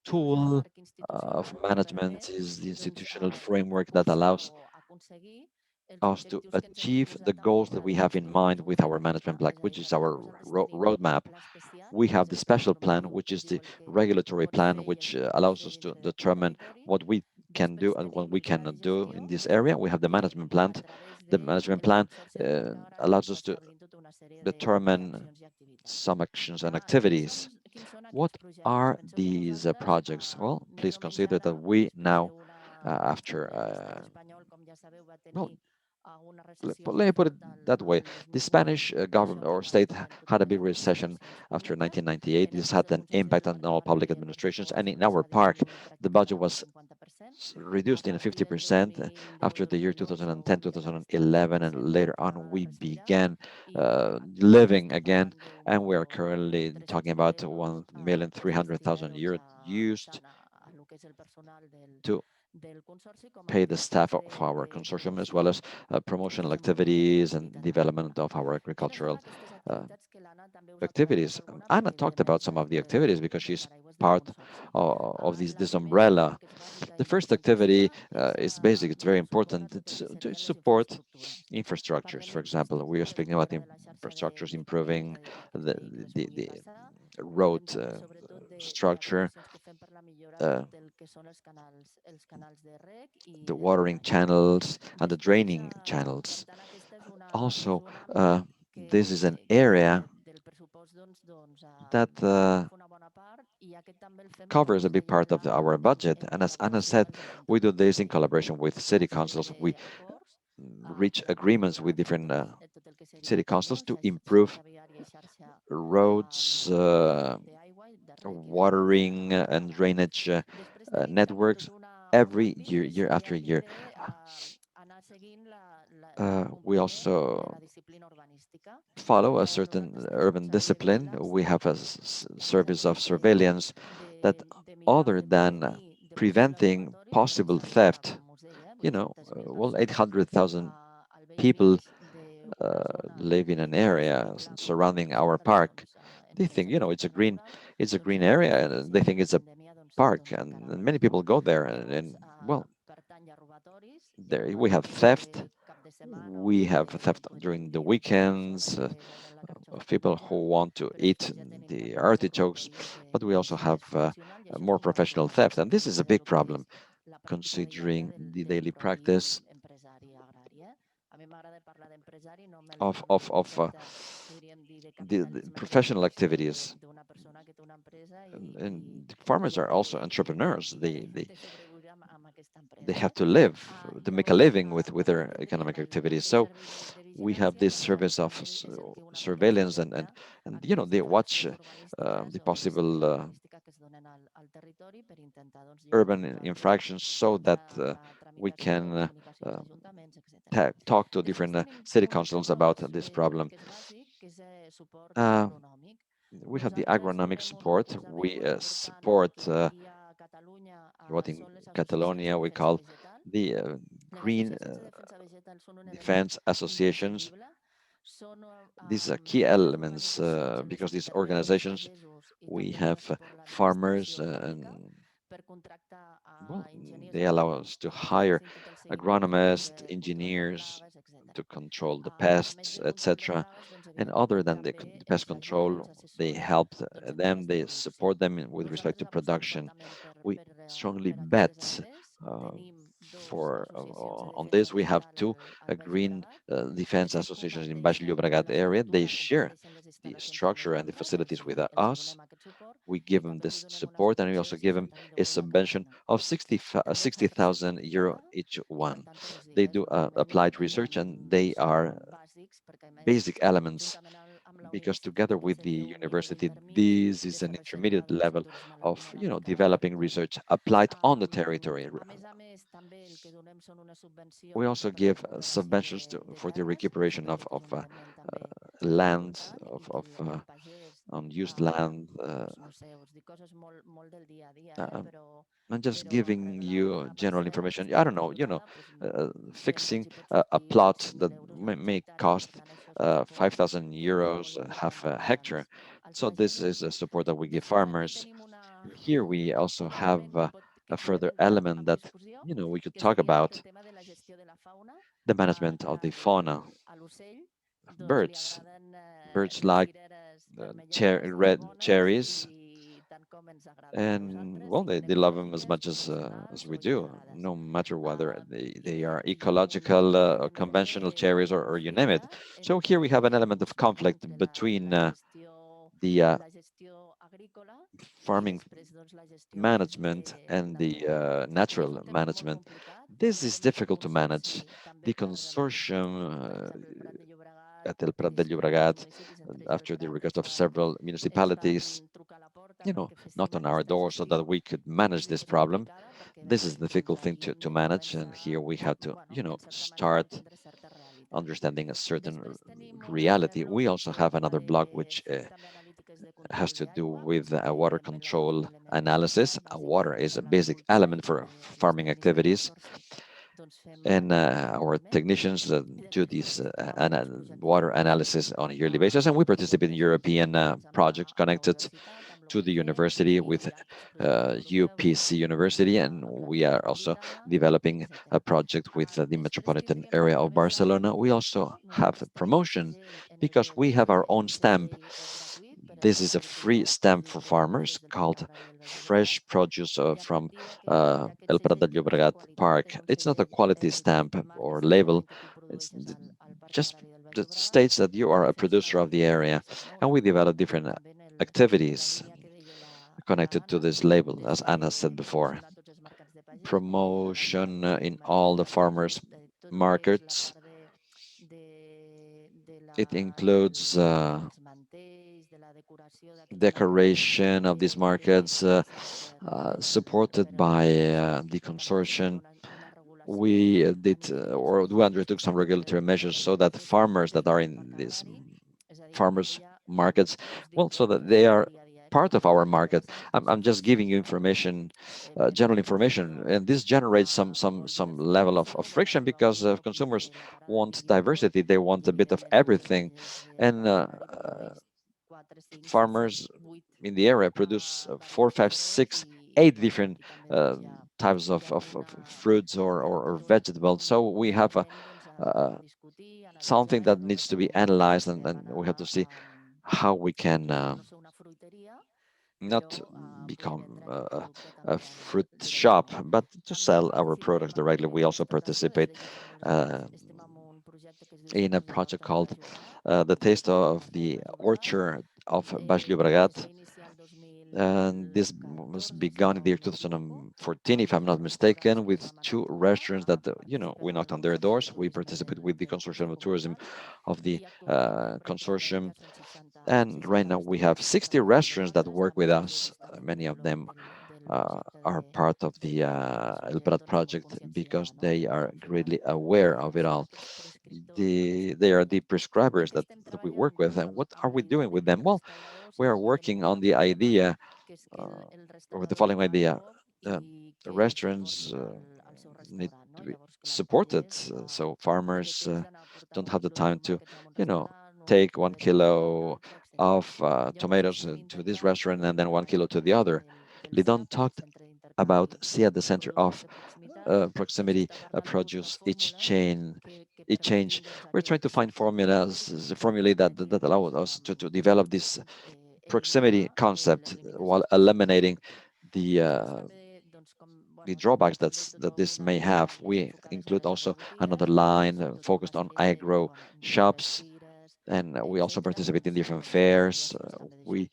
tool of management, is the institutional framework that allows us to achieve the goals that we have in mind with our management plan, which is our roadmap. We have the special plan, which is the regulatory plan, which allows us to determine what we can do and what we cannot do in this area. We have the management plan. The management plan allows us to determine some actions and activities. What are these projects? Well, please consider that we now, after, well, let me put it that way. The Spanish government or state had a big recession after 1998. This had an impact on all public administrations. And in our park, the budget was reduced in 50% after the year 2010, 2011, and later on we began living again. And we are currently talking about 1,300,000 euros used to pay the staff of our consortium, as well as promotional activities and development of our agricultural uh, activities. Anna talked about some of the activities because she's part of this umbrella. The first activity is basic, it's very important. It's to support infrastructures. For example, we are speaking about infrastructures, improving the, the road structure, uh, the watering channels, and the draining channels. Also, this is an area that covers a big part of our budget. And as Anna said, we do this in collaboration with city councils. We reach agreements with different city councils to improve roads, watering and drainage networks every year, year after year. We also follow a certain urban discipline. We have a service of surveillance that, other than preventing possible theft, well, 800,000 people live in an area surrounding our park. They think, it's a green area, and they think it's a park, and many people go there, and well, there we have theft, We have theft during the weekends of people who want to eat the artichokes, but we also have more professional theft, and this is a big problem considering the daily practice of the professional activities. And the farmers are also entrepreneurs. They have to live, to make a living with their economic activities. So we have this service of surveillance and they watch the possible urban infractions so that we can uh, talk to different city councils about this problem. Uh, we have the agronomic support. We support what in Catalonia we call the green defense associations. These are key elements because these organizations, we have farmers and well, they allow us to hire agronomists, engineers to control the pests, etc. And other than the pest control, they help them, they support them with respect to production. We strongly bet uh, for on this. We have two green defense associations in Baix Llobregat area. They share the structure and the facilities with us. We give them this support, and we also give them a subvention of 60,000 euro each one. They do applied research, and they are basic elements because together with the university, this is an intermediate level of developing research applied on the territory. We also give subventions for the recuperation of land, of unused land. Um, I'm just giving you general information. I don't know, fixing a plot that may cost 5,000 euros, half a hectare. So this is a support that we give farmers. Here we also have a further element that we could talk about the management of the fauna of birds. Birds like red cherries, and well, they love them as much as we do, no matter whether they are ecological or conventional cherries or you name it. So here we have an element of conflict between the farming management and the natural management. This is difficult to manage. The consortium at El Prat de Llobregat, after the request of several municipalities, knocked on our door so that we could manage this problem. This is a difficult thing to manage, and here we have to, start understanding a certain reality. We also have another block which has to do with water control analysis. Water is a basic element for farming activities, and our technicians do this water analysis on a yearly basis, and we participate in European projects connected to the university with UPC University, and we are also developing a project with the Metropolitan area of Barcelona. We also have a promotion because we have our own stamp. This is a free stamp for farmers called Fresh Produce from El Prat de Llobregat Park. It's not a quality stamp or label. It's just that states that you are a producer of the area, and we develop different activities connected to this label, as Anna said before. Promotion in all the farmers markets. It includes decoration of these markets supported by the consortium. We did or we undertook some regulatory measures so that farmers that are in these farmers markets, well, so that they are part of our market. I'm just giving you information, general information, and this generates some level of friction because consumers want diversity. They want a bit of everything, and farmers in the area produce four, five, six, eight different types of fruits or vegetables. So we have something that needs to be analyzed, and we have to see how we can not become a fruit shop, but to sell our products directly. We also participate uh, in a project called The Taste of the Orchard of Baix Llobregat. And this was begun in the year 2014, if I'm not mistaken, with two restaurants that, we knocked on their doors. We participated with the Consortium of Tourism of the consortium. And right now we have 60 restaurants that work with us. Many of them are part of the El Prat project because they are greatly aware of it all. They are the prescribers that we work with. And what are we doing with them? Well, we are working on the idea, uh, or the following idea. Uh, the restaurants need to be supported. So farmers don't have the time to, you know, take 1 kilo of tomatoes to this restaurant and then 1 kilo to the other. Lidon talked about see at the center of proximity produce each change. We're trying to find formulas, formulae that allow us to develop this proximity concept while eliminating the uh, the drawbacks that this may have. We include also another line focused on agro shops, and we also participate in different fairs. We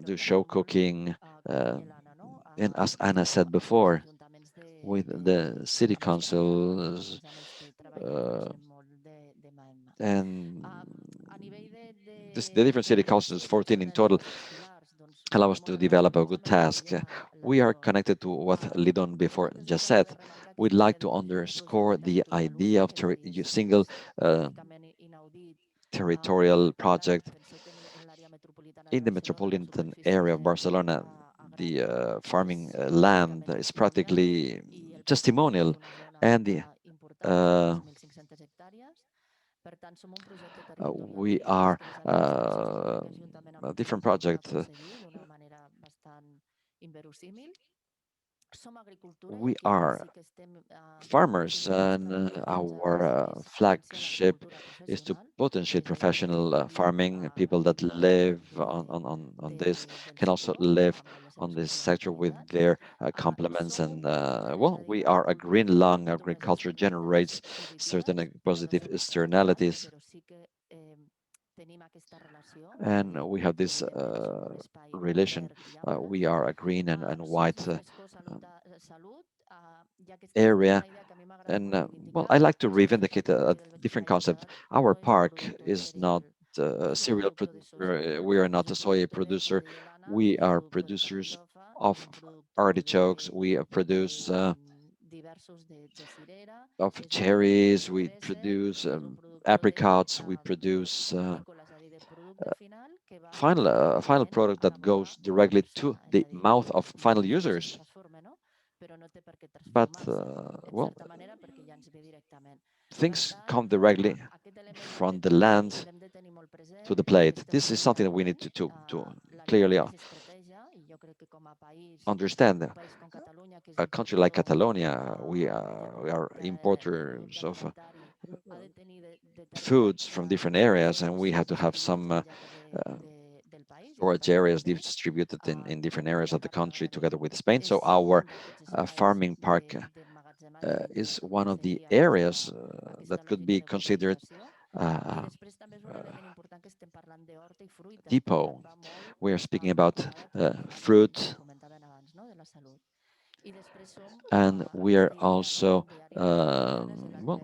do show cooking, uh, and as Anna said before, with the city councils uh, and the different city councils, 14 in total, allow us to develop a good task. We are connected to what Lidon before just said. We'd like to underscore the idea of single uh, territorial project in the metropolitan area of Barcelona. The farming land is practically testimonial, and uh, we are a different project. We are farmers, and our flagship is to potentiate professional farming. People that live on this can also live on this sector with their complements. And well, we are a green lung. Agriculture generates certain positive externalities, and we have this relation. We are a green and white um, area. And well, I like to reivindicate a different concept. Our park is not a cereal producer. We are not a soy producer. We are producers of artichokes. We produce of cherries. We produce apricots. We produce final product that goes directly to the mouth of final users. But well, things come directly from the land to the plate. This is something that we need to clearly understand. A country like Catalonia, we are importers of foods from different areas, and we have to have some uh, storage areas distributed in different areas of the country together with Spain. So our farming park is one of the areas that could be considered uh, depot. We are speaking about fruit, and we are also well.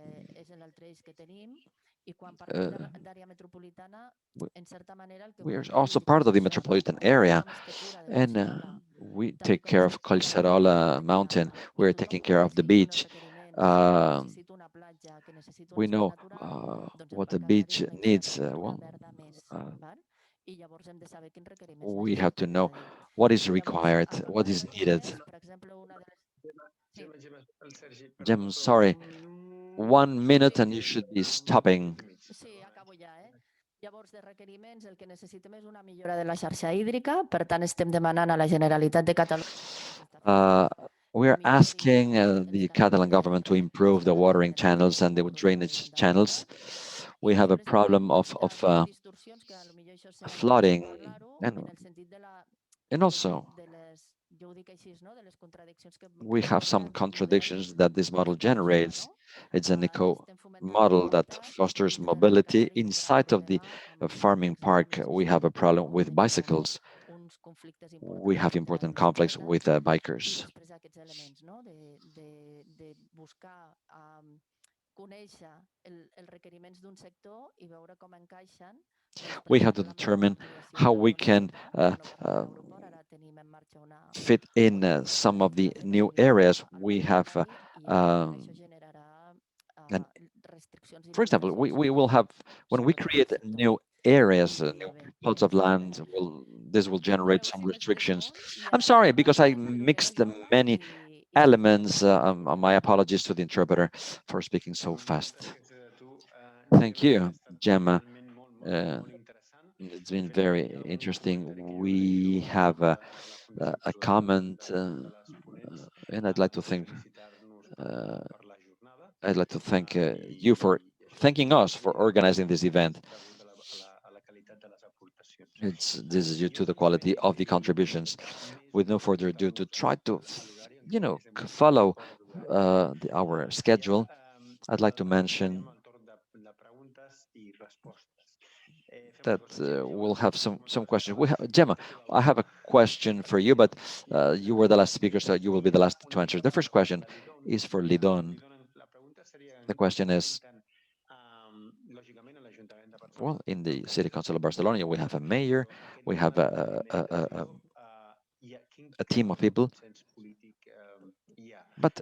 Uh, we we are also part of the metropolitan area, and we take care of Colserola Mountain. We're taking care of the beach. Um, we know what the beach needs. Uh, we have to know what is required, what is needed. Jim, sorry, 1 minute and you should be stopping. We are asking the Catalan government to improve the watering channels and the drainage channels. We have a problem of flooding, and and also we have some contradictions that this model generates. It's an eco model that fosters mobility. Inside of the farming park, we have a problem with bicycles. We have important conflicts with bikers. We have to determine how we can fit in some of the new areas. We have, and for example, we will have, when we create new areas, new plots of land, this will generate some restrictions. I'm sorry, because I mixed the many elements. My apologies to the interpreter for speaking so fast. Thank you, Gemma. Uh, it's been very interesting. We have a comment, and uh, I'd like to thank you for thanking us for organizing this event. This is due to the quality of the contributions. With no further ado, to try to, follow our schedule, I'd like to mention that we'll have some questions. Gemma, I have a question for you, but you were the last speaker, so you will be the last to answer. The first question is for Lidon. The question is, well, in the City Council of Barcelona, we have a mayor, we have a team of people, but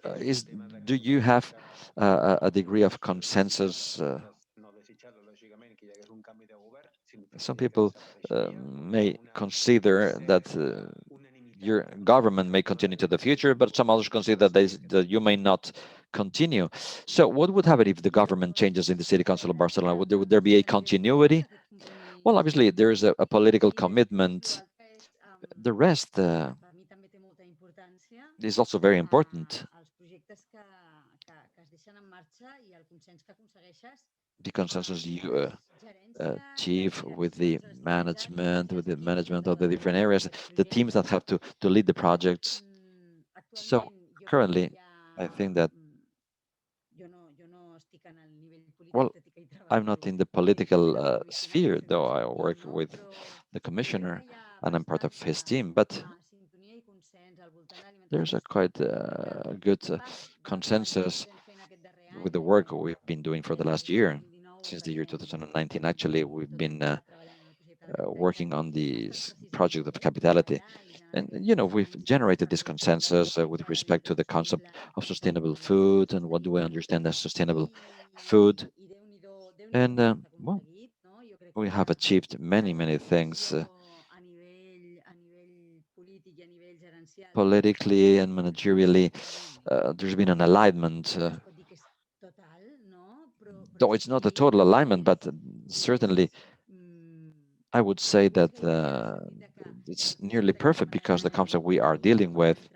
do you have a degree of consensus? Some people may consider that your government may continue to the future, but some others consider that you may not continue. So, what would happen if the government changes in the City Council of Barcelona? Would there be a continuity? Well, obviously, there is a political commitment. The rest is also very important. The consensus you achieve with the management of the different areas, the teams that have to lead the projects. So currently, I think that, well, I'm not in the political sphere, though I work with the commissioner and I'm part of his team, but there's a quite good consensus with the work we've been doing for the last year. Since the year 2019, actually, we've been working on the project of capitality. And, we've generated this consensus with respect to the concept of sustainable food and what do we understand as sustainable food. And, well, we have achieved many things politically and managerially. There's been an alignment, though it's not a total alignment, but certainly I would say that it's nearly perfect because the concept we are dealing with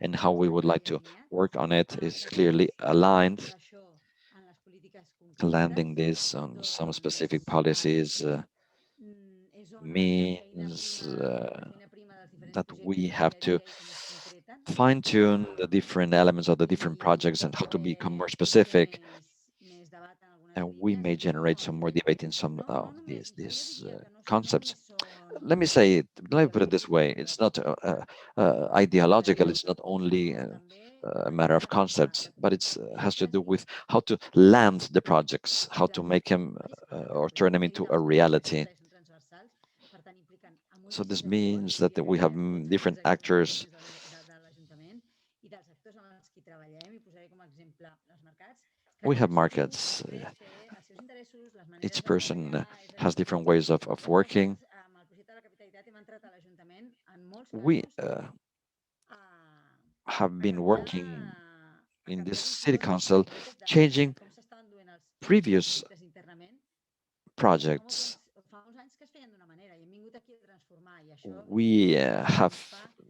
and how we would like to work on it is clearly aligned. Landing this on some specific policies means that we have to fine tune the different elements of the different projects and how to become more specific. And we may generate some more debate in some of these concepts. Let me say, let me put it this way: it's not ideological. It's not only a matter of concepts, but it has to do with how to land the projects, how to make them or turn them into a reality. So this means that we have different actors. We have markets. Each person has different ways of working. We have been working in this city council, changing previous projects. We have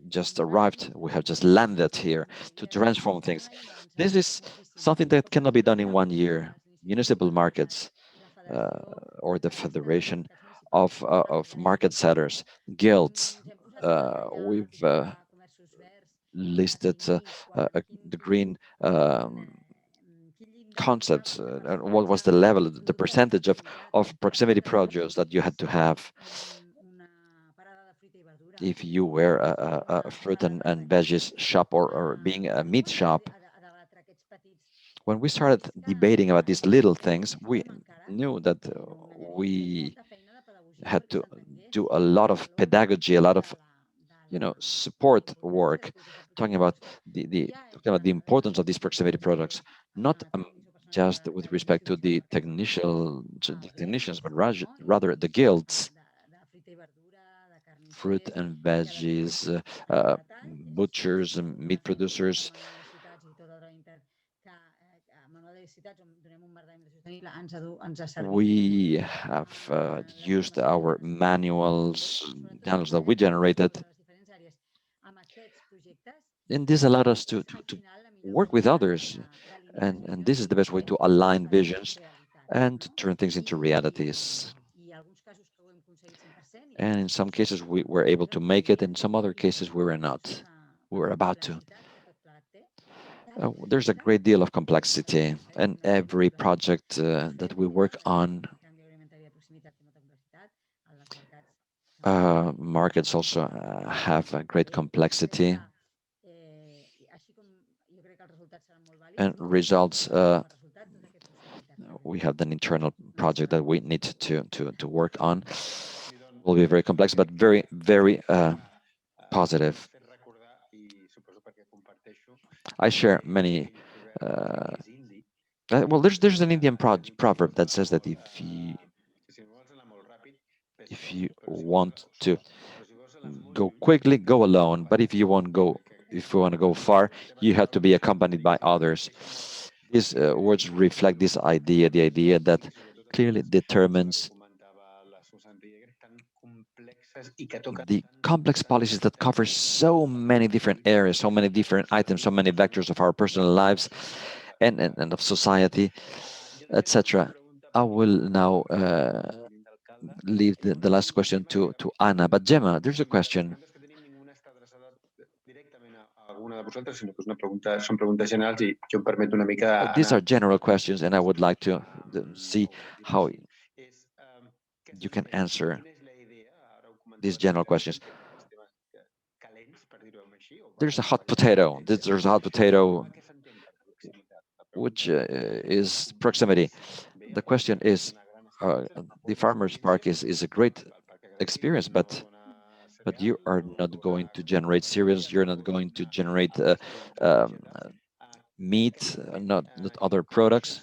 just arrived, we have just landed here to transform things. This is something that cannot be done in 1 year. Municipal markets uh, or the Federation of Market Setters, guilds. We've listed the green concepts. What was the level, the percentage of proximity produce that you had to have if you were a fruit and veggies shop or being a meat shop. When we started debating about these little things, we knew that we had to do a lot of pedagogy, a lot of support work, talking about the importance of these proximity products, not just with respect to the technicians, but rather the guilds, fruit and veggies, butchers and meat producers. We have used our manuals that we generated, and this allowed us to work with others. And this is the best way to align visions and to turn things into realities. And in some cases, we were able to make it. In some other cases, we were not. We were about to. There's a great deal of complexity, and every project that we work on, markets also have a great complexity and results. We have an internal project that we need to work on. Will be very complex, but very, very positive. I share many. Uh, well, there's an Indian proverb that says that if you want to go quickly, go alone. But if you want to go far, you have to be accompanied by others. These words reflect this idea, the idea that clearly determines the complex policies that cover so many different areas, so many different items, so many vectors of our personal lives and of society, etc. I will now leave the last question to Anna. But Gemma, there's a question. These are general questions, and I would like to see how you can answer these general questions. There's a hot potato. There's a hot potato, which is proximity. The question is, the farmers park is a great experience, but you are not going to generate cereals. You're not going to generate um, meat, not other products.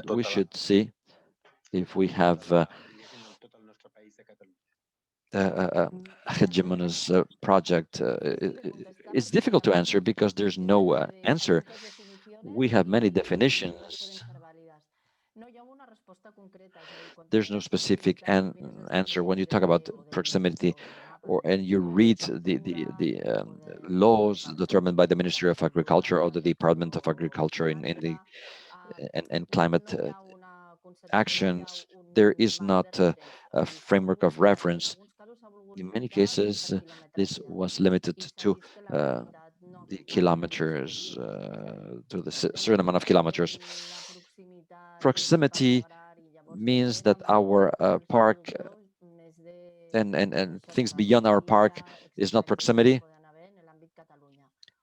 We should see if we have a hegemonous project. It's difficult to answer because there's no answer. We have many definitions. There's no specific answer when you talk about proximity, and you read the laws determined by the Ministry of Agriculture or the Department of Agriculture in the and climate actions. There is not a framework of reference. In many cases, this was limited to the kilometers, to the certain amount of kilometers. Proximity means that our park and things beyond our park is not proximity.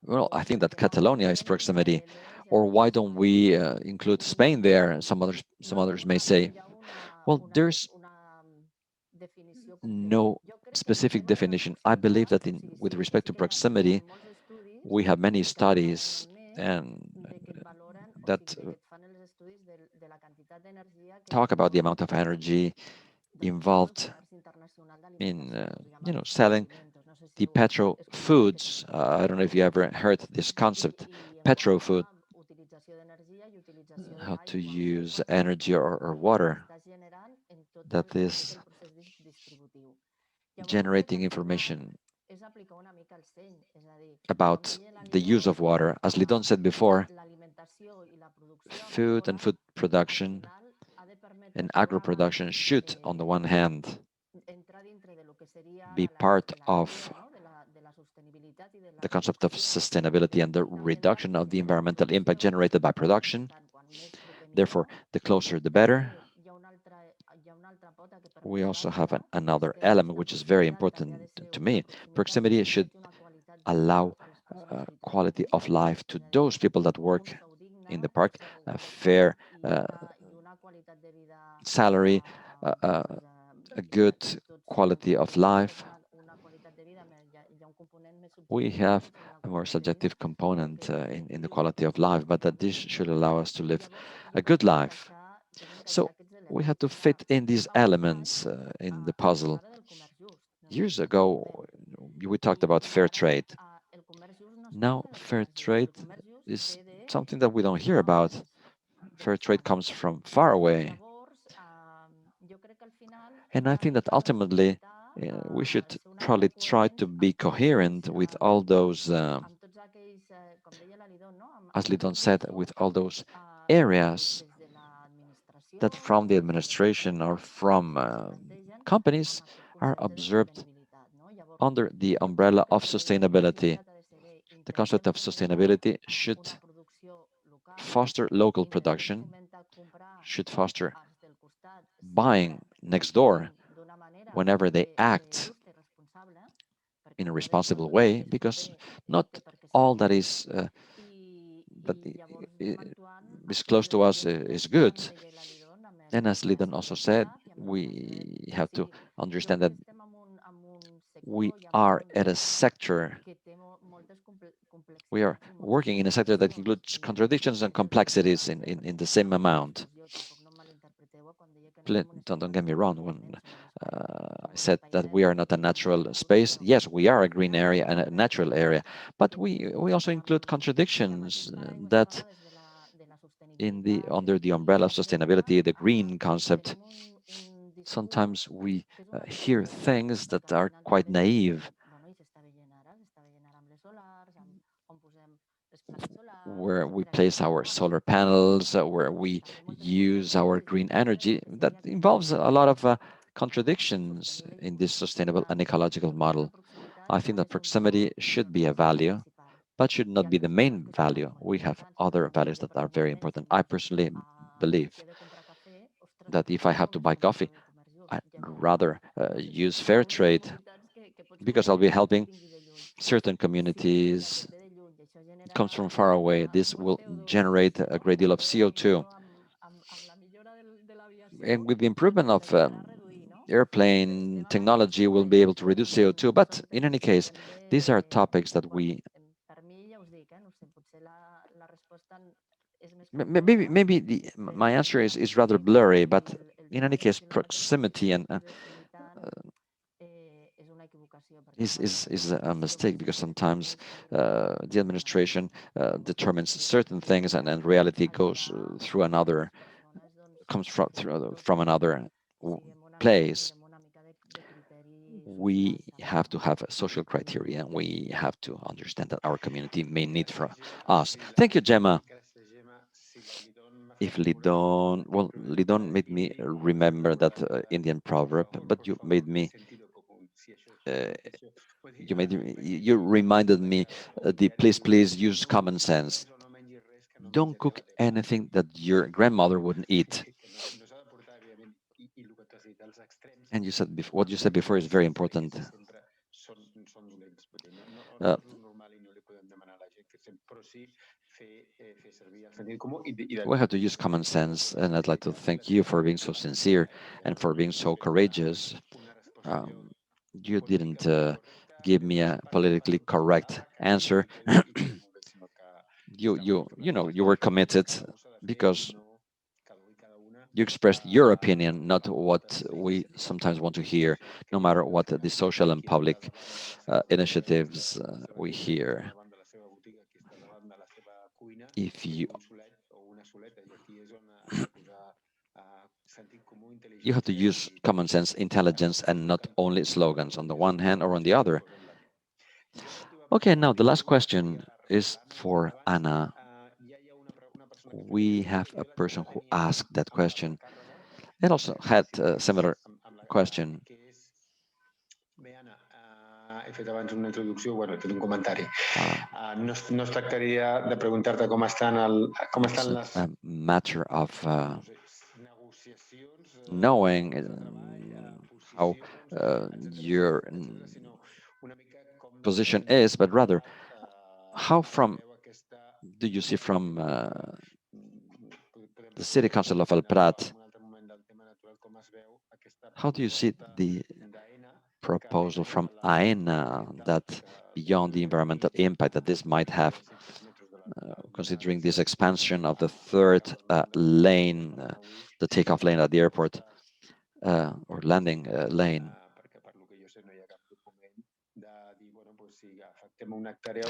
Well, I think that Catalonia is proximity. Or why don't we include Spain there? Some others may say, well, there's no specific definition. I believe that with respect to proximity, we have many studies and that talk about the amount of energy involved in selling the petro foods. I don't know if you ever heard this concept, petro food. how to use energy or water that is generating information about the use of water. As Lidon said before, food and food production and agro production should, on the one hand, be part of the concept of sustainability and the reduction of the environmental impact generated by production. Therefore, the closer the better. We also have another element which is very important to me. Proximity should allow quality of life to those people that work in the park, a fair salary, a good quality of life. We have a more subjective component in the quality of life, but that this should allow us to live a good life. So we had to fit in these elements in the puzzle. Years ago, we talked about fair trade. Now, fair trade is something that we don't hear about. Fair trade comes from far away. And I think that ultimately we should probably try to be coherent with all those, as Lidon said, with all those areas that from the administration or from companies are observed under the umbrella of sustainability. The concept of sustainability should foster local production, should foster buying next door whenever they act in a responsible way, because not all that that is close to us is good. And as Lidon also said, we have to understand that we are at a sector, we are working in a sector that includes contradictions and complexities in the same amount. Don't get me wrong, when I said that we are not a natural space, yes, we are a green area and a natural area, but we also include contradictions that under the umbrella of sustainability, the green concept, sometimes we hear things that are quite naive, where we place our solar panels, where we use our green energy. That involves a lot of contradictions in this sustainable and ecological model. I think that proximity should be a value, but should not be the main value. We have other values that are very important. I personally believe that if I have to buy coffee, I'd rather use fair trade, because I'll be helping certain communities. It comes from far away. This will generate a great deal of CO2. And with the improvement of airplane technology, we'll be able to reduce CO2. But in any case, these are topics that maybe my answer is rather blurry, but in any case, proximity and is a mistake, because sometimes the administration determines certain things, and then reality goes through another, comes from another place. We have to have a social criteria, and we have to understand that our community may need from us. Thank you, Gemma. If Lidon, well, Lidon made me remember that Indian proverb, but uh, you reminded me the please use common sense. Don't cook anything that your grandmother wouldn't eat. And you said what you said before is very important. Uh, we have to use common sense, and I'd like to thank you for being so sincere and for being so courageous. Um, you didn't give me a politically correct answer. You were committed, because you expressed your opinion, not what we sometimes want to hear, no matter what the social and public initiatives we hear. If you You have to use common sense, intelligence, and not only slogans on the one hand or on the other. Okay, now the last question is for Anna. We have a person who asked that question and also had a similar question. He fet abans una introducció, bueno, he fet un comentari. Uh, No es tractaria de preguntar-te com it's estan not les a matter of negociacions knowing de treball, how posicions, your etcètera, sinó una mica com des del position punt de is, vista but rather privat how from veieu aquesta do you see from podem the City recuperar Council of si El en Prat, un altre moment del tema natural com es veu aquesta how do you see proposta the d'AENA que més proposal from enllà de l'impacte AENA ambiental that que beyond the podem environmental tenir impact that this amb might have, l'expansió de 500 metres d'una considering this tercera pista expansion of the que third malauradament no podem lane, parlar avui, the si takeoff lane aquesta at the airport, proposta or landing lane? perquè per lo que jo sé no hi ha cap document de dir, bueno, pues si afectem una hectàrea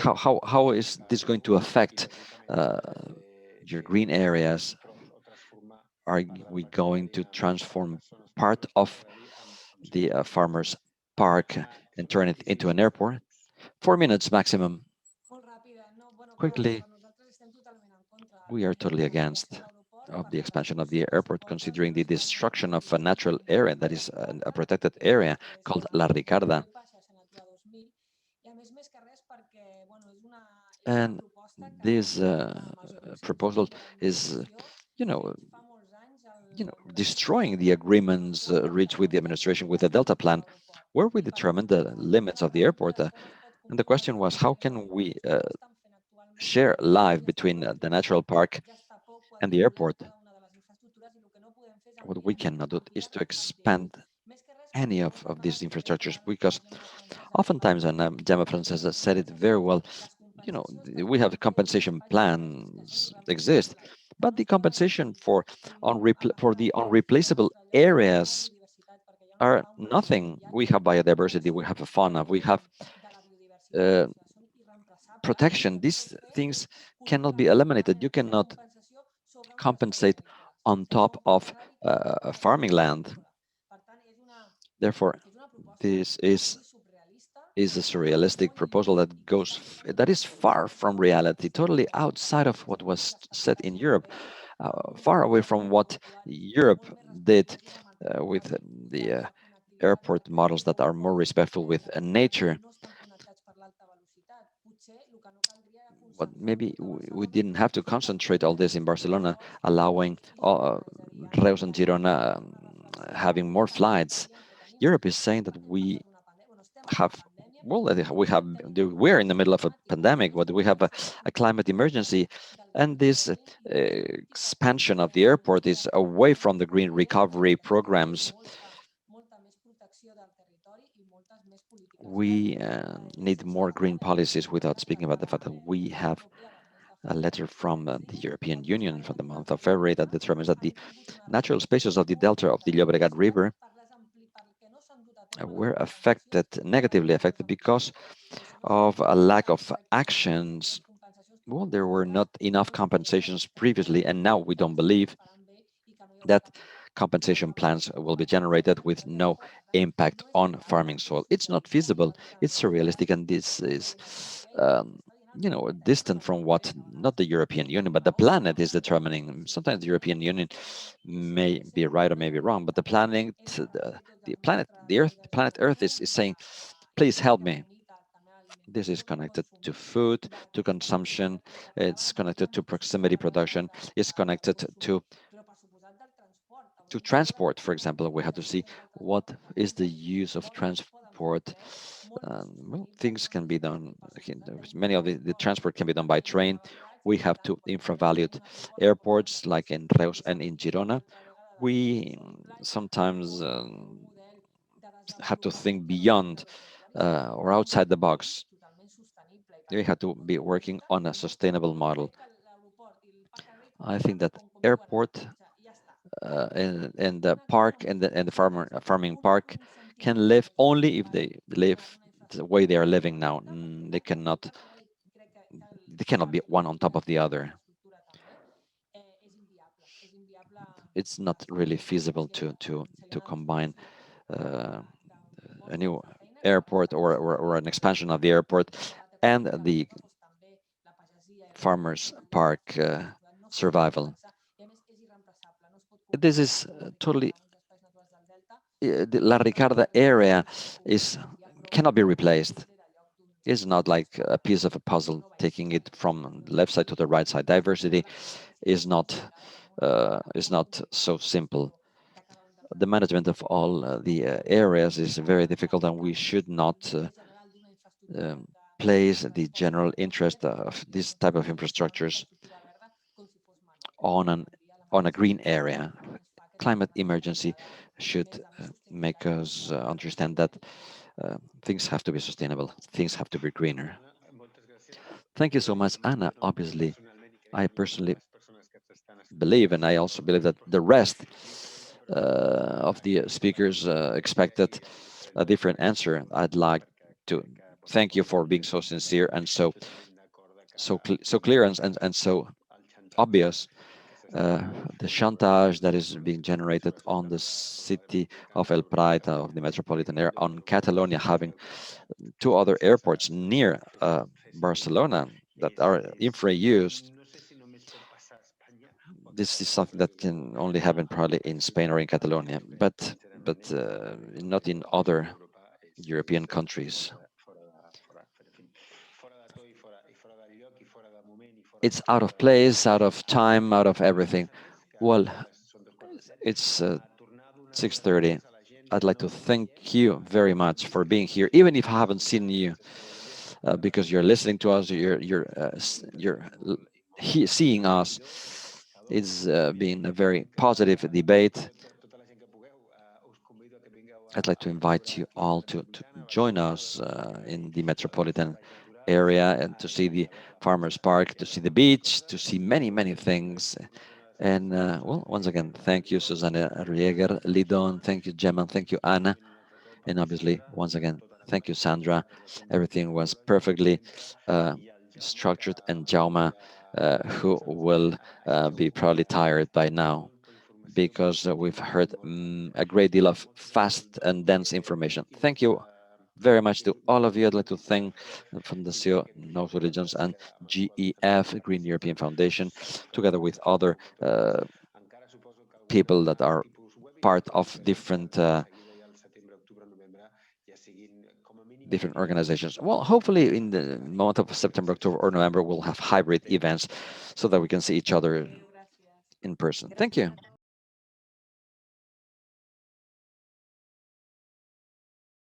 How is this going to i affect lògicament your green areas? tros o transformar Are part del we parc going agrari to per transform persones per part transport of agrari amb the sòl. farmer's park and Són turn it into 25 an airport? segons. 4 minutes maximum. Quickly, we are totally against of the expansion of the airport, considering the destruction of a natural area that is a protected area called La Ricarda. And this proposal is, you know, destroying the agreements reached with the administration with the Delta Plan, where we determined the limits of the airport. And the question was, how can we share life between the natural park and the airport? What we cannot do is to expand any of these infrastructures because oftentimes, and Gemma Frances has said it very well, we have compensation plans exist, but the compensation for for the unreplaceable areas are nothing. We have biodiversity, we have a fauna, we have uh, protection. These things cannot be eliminated. You cannot compensate on top of farming land. Therefore, this is a surrealistic proposal that is far from reality, totally outside of what was said in Europe, far away from what Europe did with the airport models that are more respectful with nature. But maybe we didn't have to concentrate all this in Barcelona, allowing Reus and Girona having more flights. Europe is saying that we have, well, we're in the middle of a pandemic, but we have a climate emergency, and this expansion of the airport is away from the green recovery programs. We need more green policies without speaking about the fact that we have a letter from the European Union from the month of February that determines that the natural spaces of the delta of the Llobregat River were affected, negatively affected, because of a lack of actions. Well, there were not enough compensations previously, and now we don't believe that compensation plans will be generated with no impact on farming soil. It's not feasible, it's surrealistic, and this is distant from what not the European Union, but the planet is determining. Sometimes the European Union may be right or may be wrong, but the planet, the planet Earth is saying, please help me. This is connected to food, to consumption, it's connected to proximity production, it's connected to transport. For example, we have to see what is the use of transport. Well, things can be done, many of the transport can be done by train. We have two infravalued airports like in Reus and in Girona. We sometimes have to think beyond or outside the box. We have to be working on a sustainable model. I think that airport and the park and the farming park can live only if they live the way they are living now. They cannot be one on top of the other. it's not really feasible to combine uh, a new airport or an expansion of the airport and the farmers park survival. This is totally the La Ricarda area is cannot be replaced. It's not like a piece of a puzzle, taking it from the left side to the right side. Diversity is not so simple. The management of all the areas is very difficult, and we should not um, place the general interest of this type of infrastructures on an on a green area. Climate emergency should make us understand that things have to be sustainable, things have to be greener. Anna, moltes gràcies. Thank you Jo so crec, much, Anna. bueno, Obviously, personalment, i crec I que moltes de personally les persones que ens estan escoltant believe, and I així also believe formem that the part rest diferents of the grups speakers parlamentaris que expected seguim a diferents different posicions answer. I'd polítiques like perquè to crec que thank you com for hem being dit so anteriorment sincere and totalment d'acord de que so no clear podem and so el xantatge obvious. que s'està The fent chantage that sobre is being generated on the sobre la city política of El metropolitana de Prat, of the Catalunya metropolitan en area, lloc on de donar-nos Catalonia having two other oportunitats airports near accessibles Barcelona that are infra-used. no sé si només pot passar a Espanya o a This is Catalunya, something that perquè can only happen probably in Spain or in Catalonia, sincerament fora de not in metropolitanes al conjunt other d'Europa European és countries. en fi, fora de to i fora del lloc i fora de moment i fora de It's tot. out of place, out of time, out of everything. Més, que Well, són dos quarts de set, it's tornar a donar les 6:30. gràcies a la gent I'd que like no to ens thank veiem, you very que much ens for being escriu here, i even if que I haven't ens seen you, aquestes paraules because you're ens listening to motiven us, you're i molt seeing us. esperançadors It's i been a very que positive debate. tota la gent que pugueu us convido a que vingueu I'd like a to invite veure you la all to Metropolitana a join Barcelona, us veure el servei, in the veure els metropolitan espais naturals area and to see the i a veure farmers park, to see the moltes beach, to coses see many, i many things. una de les And gràcies well, persones once again, a thank you, Lidón, Susanna a Rieger, Lidon, Gemma thank you, Gemma, thank you, i Anna, òbviament un altre cop a and tu obviously, Sandra once per again, tota la thank you, capacitat, Sandra. per la teva Everything was iniciativa com perfectly sempre uh, i al Jaume structured, and Jauma, que who ens will així be segur que probably tired by now molt informació because we've heard a great i deal of molt fast and dense information. Thank you very much to all of you. I'd like to thank Fundació Nous Horizons and GEF, Green European Foundation, together with other encara suposo que algun people that are tipus webinar, part però of espero que different de seguida ja al setembre, octubre, novembre ja siguin com a mínim different híbrids organizations. Well, hopefully in the month of i September, October, or presencials November, al we'll have mateix hybrid temps. events so that we can see each other in person. Thank you.